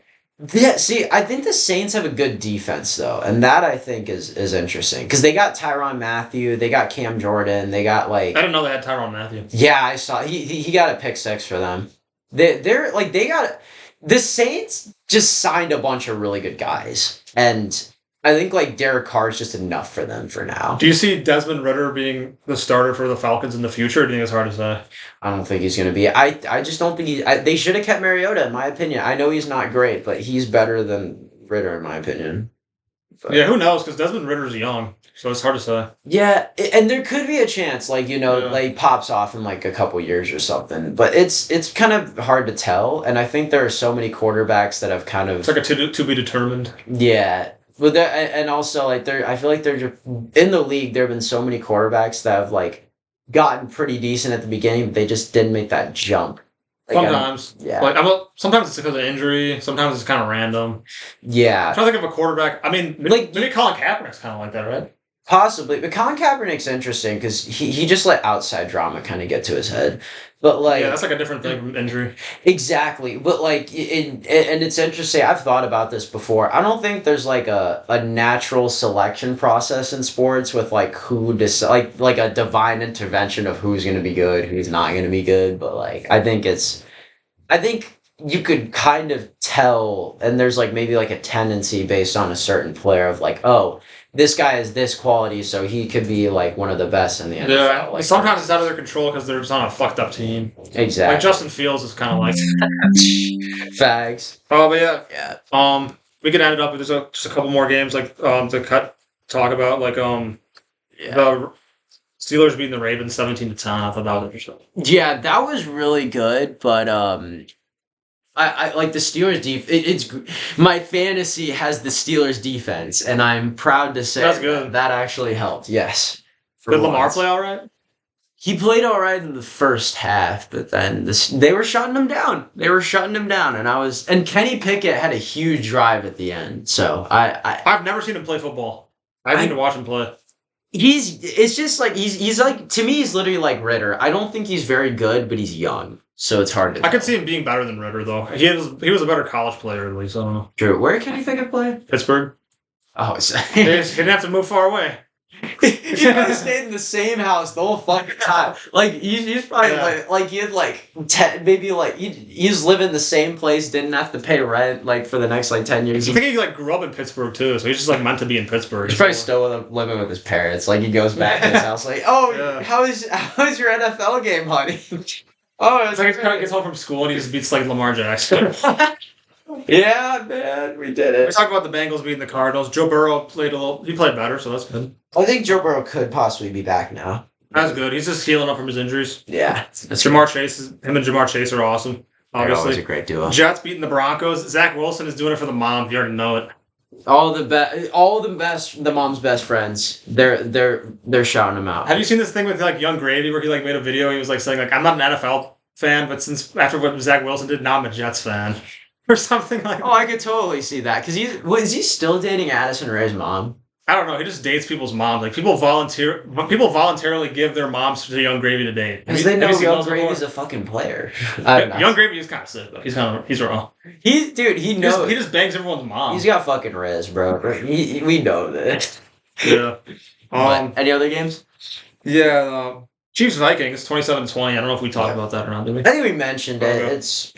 Yeah, see, I think the Saints have a good defense though, and that I think is interesting because they got Tyrann Mathieu, they got Cam Jordan, they got like I didn't know they had Tyrann Mathieu. yeah, I saw he got a pick 6 for them. They're like they got the Saints just signed a bunch of really good guys, and I think like Derek Carr is just enough for them for now. Do you see Desmond Ritter being the starter for the Falcons in the future? Or do you think it's hard to say? I don't think he's gonna be. I just don't think they should have kept Mariota in my opinion. I know he's not great, but he's better than Ritter in my opinion. But, Yeah, who knows? Because Desmond Ritter's young, so it's hard to say. yeah, and there could be a chance, like Yeah. like pops off in like a couple years or something. But it's kind of hard to tell, and I think there are so many quarterbacks that have kind of It's like a to be determined. yeah. But there, and also like there, I feel like they're just, in the league. There have been so many quarterbacks that have like gotten pretty decent at the beginning, but they just didn't make that jump. Like, Sometimes, yeah, like sometimes it's because of injury. Sometimes it's kind of random. I'm yeah, trying to think of a quarterback. I mean, maybe Colin Kaepernick's kind of like that, right? possibly. But Colin Kaepernick's interesting because he just let outside drama kind of get to his head. But like, Yeah, that's like a different thing from injury. exactly. But like, and it's interesting. I've thought about this before. I don't think there's like a natural selection process in sports with like who decide like a divine intervention of who's going to be good, who's not going to be good. But like, I think you could kind of tell, and there's like maybe like a tendency based on a certain player of like, oh, this guy has this quality, so he could be like one of the best in the NFL. Yeah, Like, sometimes it's out of their control because they're just on a fucked up team. exactly. Like Justin Fields is kind of like. Fags. Oh, but yeah. Yeah. We could end it up with just a couple more games like to talk about like Yeah. the Steelers beating the Ravens 17-10. I thought that was interesting. Yeah, that was really good, but I like the Steelers it's my fantasy has the Steelers defense, and I'm proud to say That's good. that actually helped. Yes. For Did Lamar once. play all right? He played all right in the first half, but then they were shutting him down. And Kenny Pickett had a huge drive at the end. So I've never seen him play football. I need to watch him play. it's just like he's like, to me he's literally like Ritter. I don't think he's very good, but he's young, so it's hard to I could tell. see him being better than Ritter though. He was a better college player at least. I don't know. Drew, where can Kenny Pickett play? Pittsburgh. Oh, so He didn't have to move far away. he probably stayed in the same house the whole fucking time. Like he's probably Yeah. like he had like 10, maybe like he was living in the same place, didn't have to pay rent like for the next like 10 years. I think he like grew up in Pittsburgh too, so he's just like meant to be in Pittsburgh. He's probably still living with his parents. Like he goes back to his house, like, oh, Yeah. how is your NFL game, honey? Oh, It's like he kind of gets home from school and he just beats like Lamar Jackson. yeah, man, we did We it. talked about the Bengals beating the Cardinals. Joe Burrow played he played better, so that's good. I think Joe Burrow could possibly be back now. That's good. He's just healing up from his injuries. Yeah, Him and Jamar Chase are awesome. They're always a Obviously, great duo. Jets beating the Broncos. Zach Wilson is doing it for the mom. You already know it. All the mom's best friends. They're shouting him out. Have you seen this thing with like Young Gravy where he like made a video? He was like saying like I'm not an NFL fan, but since after what Zach Wilson did, now I'm a Jets fan or something like. Oh, I could totally see that because is he still dating Addison Rae's mom? I don't know. He just dates people's moms. Like people voluntarily give their moms to Young Gravy to date. Because they know Have you seen Young those before? Gravy's a fucking player. I don't know. Young Gravy is kind of sick though. He's wrong. He knows. He just bangs everyone's mom. He's got fucking riz, bro. We know this. Yeah. But any other games? Yeah. Chiefs Vikings 27-20. I don't know if we talked about that or not, did we? I think we mentioned it. Okay. It's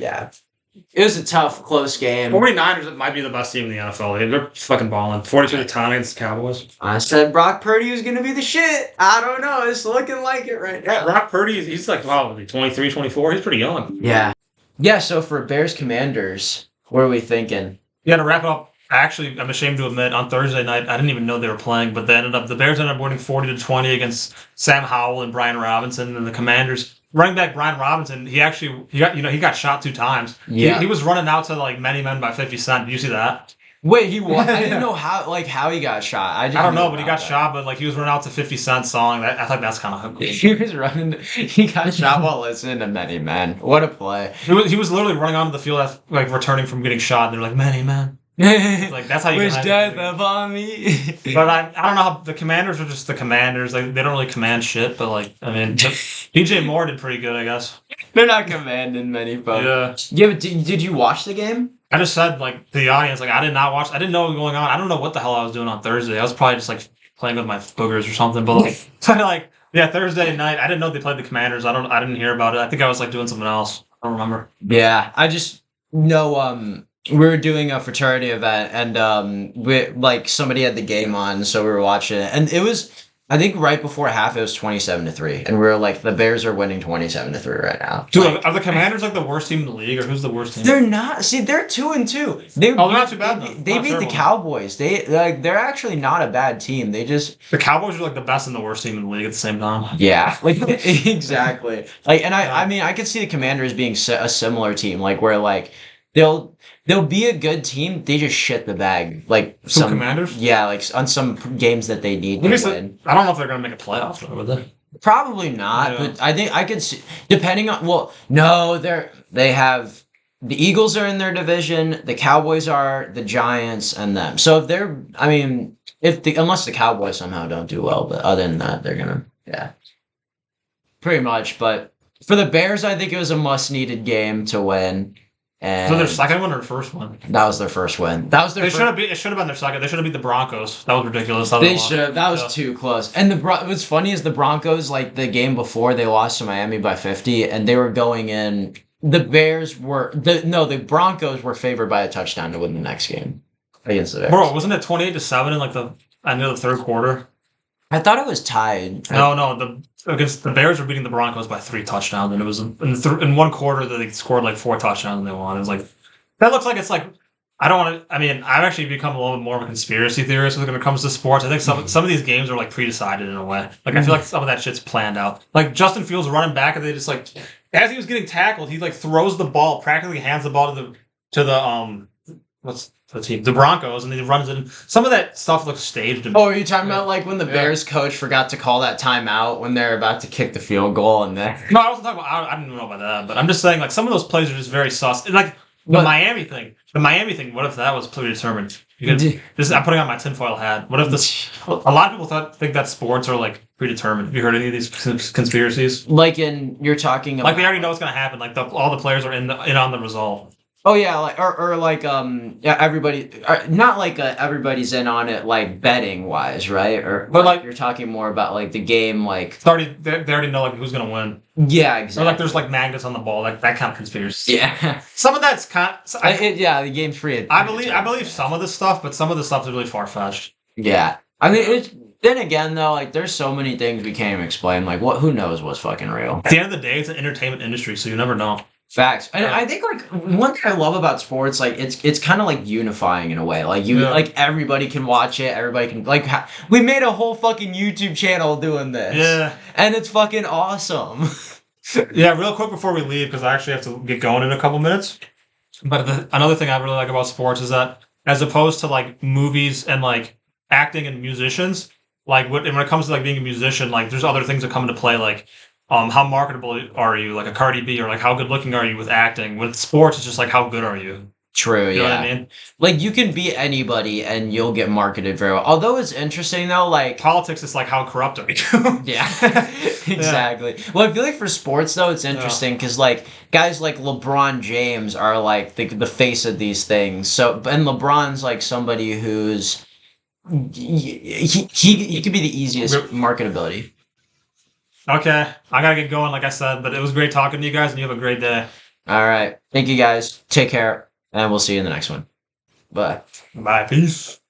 it was a tough, close game. 49ers might be the best team in the NFL. They're fucking balling. 42-10 against the Cowboys. I said Brock Purdy was gonna be the shit. I don't know. It's looking like it right now. Brock Purdy, he's like, wow, 23, 24. He's pretty young. Yeah. Yeah. So for Bears Commanders, what are we thinking? Yeah, to wrap it up, actually, I'm ashamed to admit, on Thursday night, I didn't even know they were playing, but the Bears ended up winning 40-20 against Sam Howell and Brian Robinson, and the Commanders. Running back Brian Robinson, he got shot 2 times. Yeah. He was running out to like many men by 50 Cent. Did you see that? Wait, he won. I didn't know how he got shot. I don't know, but he got shot. But like he was running out to 50 Cent song. I thought that's kind of cool. He was running. He got shot while listening to Many Men. What a play! He was literally running onto the field as, like returning from getting shot. And they're like, Many Men. Like that's how you wish get death upon me. But I don't know how the Commanders are just the Commanders. Like they don't really command shit. But like I mean, DJ Moore did pretty good, I guess. They're not commanding many folks. Yeah. Yeah, but did you watch the game? I just said like to the audience, like I did not watch. I didn't know what was going on. I don't know what the hell I was doing on Thursday. I was probably just like playing with my boogers or something. But like yeah, Thursday night, I didn't know they played the Commanders. I didn't hear about it. I think I was like doing something else. I don't remember. Yeah, I just know we were doing a fraternity event and we like somebody had the game on, so we were watching it, and it was I think right before half it was 27-3, and we were like, the Bears are winning 27-3 right now. Dude, Like, are the Commanders like the worst team in the league, or who's the worst team? they're not. See, they're 2-2. They're not too bad, though. They Not beat the terrible. Cowboys. They're actually not a bad team. They just The Cowboys are like the best and the worst team in the league at the same time. yeah, like exactly. Like, and I mean, I could see the Commanders being a similar team, like where like they'll be a good team. They just shit the bag, like Some Commanders? yeah, like on some games that they need to win. I don't know if they're gonna make a playoff though, would they? Probably not, Yeah. but I think I could see, depending on, well, no, they have, the Eagles are in their division, the Cowboys are, the Giants, and them. So if they're, I mean, unless the Cowboys somehow don't do well, but other than that, they're gonna, yeah, pretty much. But for the Bears, I think it was a must-needed game to win, and So their second one or their first one? that was their first win. That was their They first. should have. It should have been their second. They should have beat the Broncos. That was ridiculous. How They lost. should have. That was Yeah. too close. And what's funny is the Broncos, like the game before, they lost to Miami by 50, and they were going in. The Bears were the Broncos were favored by a touchdown to win the next game against the Bears. Bro, wasn't it 28-7 in like the end of the third quarter? I thought it was tied. No, against the Bears were beating the Broncos by 3 touchdowns, and it was in one quarter that they scored like 4 touchdowns and they won. It was like that looks like it's like I don't want to. I mean, I've actually become a little bit more of a conspiracy theorist when it comes to sports. I think some of these games are like pre-decided in a way. Like I feel like some of that shit's planned out. Like Justin Fields running back, and they just like as he was getting tackled, he like throws the ball, practically hands the ball to the what's the team, the Broncos, and then he runs in. Some of that stuff looks staged. Oh, are you talking about like when the Yeah. Bears coach forgot to call that timeout when they're about to kick the field goal and then No, I wasn't talking about. I didn't know about that, but I'm just saying like some of those plays are just very sus. And, like the But- Miami thing. The Miami thing. What if that was predetermined? Because I'm putting on my tinfoil hat. What if this? A lot of people think that sports are like predetermined. Have you heard any of these conspiracies? like you're talking about Like they already know what's gonna happen. Like all the players are in on the result. Oh yeah, like or like yeah, everybody not like everybody's in on it like betting wise, right? Or But, like- you're talking more about like the game, like It's already they already know like who's gonna win. yeah, Or exactly. like there's like magnets on the ball, like that kind of conspiracy. yeah, Some of that's kind. yeah, the game's free. I believe some of this stuff, but some of the stuff is really far fetched. Yeah, I mean it's. Then again, though, like there's so many things we can't even explain. Like who knows what's fucking real? At the end of the day, it's an entertainment industry, so you never know. Facts, and Yeah. I think like one thing I love about sports, like it's kind of like unifying in a way. Like Yeah. like everybody can watch it. Everybody can like we made a whole fucking YouTube channel doing this. Yeah. And it's fucking awesome. Yeah, real quick before we leave, because I actually have to get going in a couple minutes. But another thing I really like about sports is that, as opposed to like movies and like acting and musicians, like when it comes to like being a musician, like there's other things that come into play, like how marketable are you, like a Cardi B, or like how good looking are you with acting. With sports, it's just like how good are you. True, You know yeah. what I mean? Like you can be anybody and you'll get marketed very well. Although it's interesting though, like Politics is like how corrupt are you. yeah, exactly. Well, I feel like for sports though, it's interesting because like guys like LeBron James are like the face of these things. So and LeBron's like somebody who's he could be the easiest marketability. Okay, I gotta get going, like I said, but it was great talking to you guys, and you have a great day. All right, thank you guys. Take care, and we'll see you in the next one. Bye. Bye. Peace.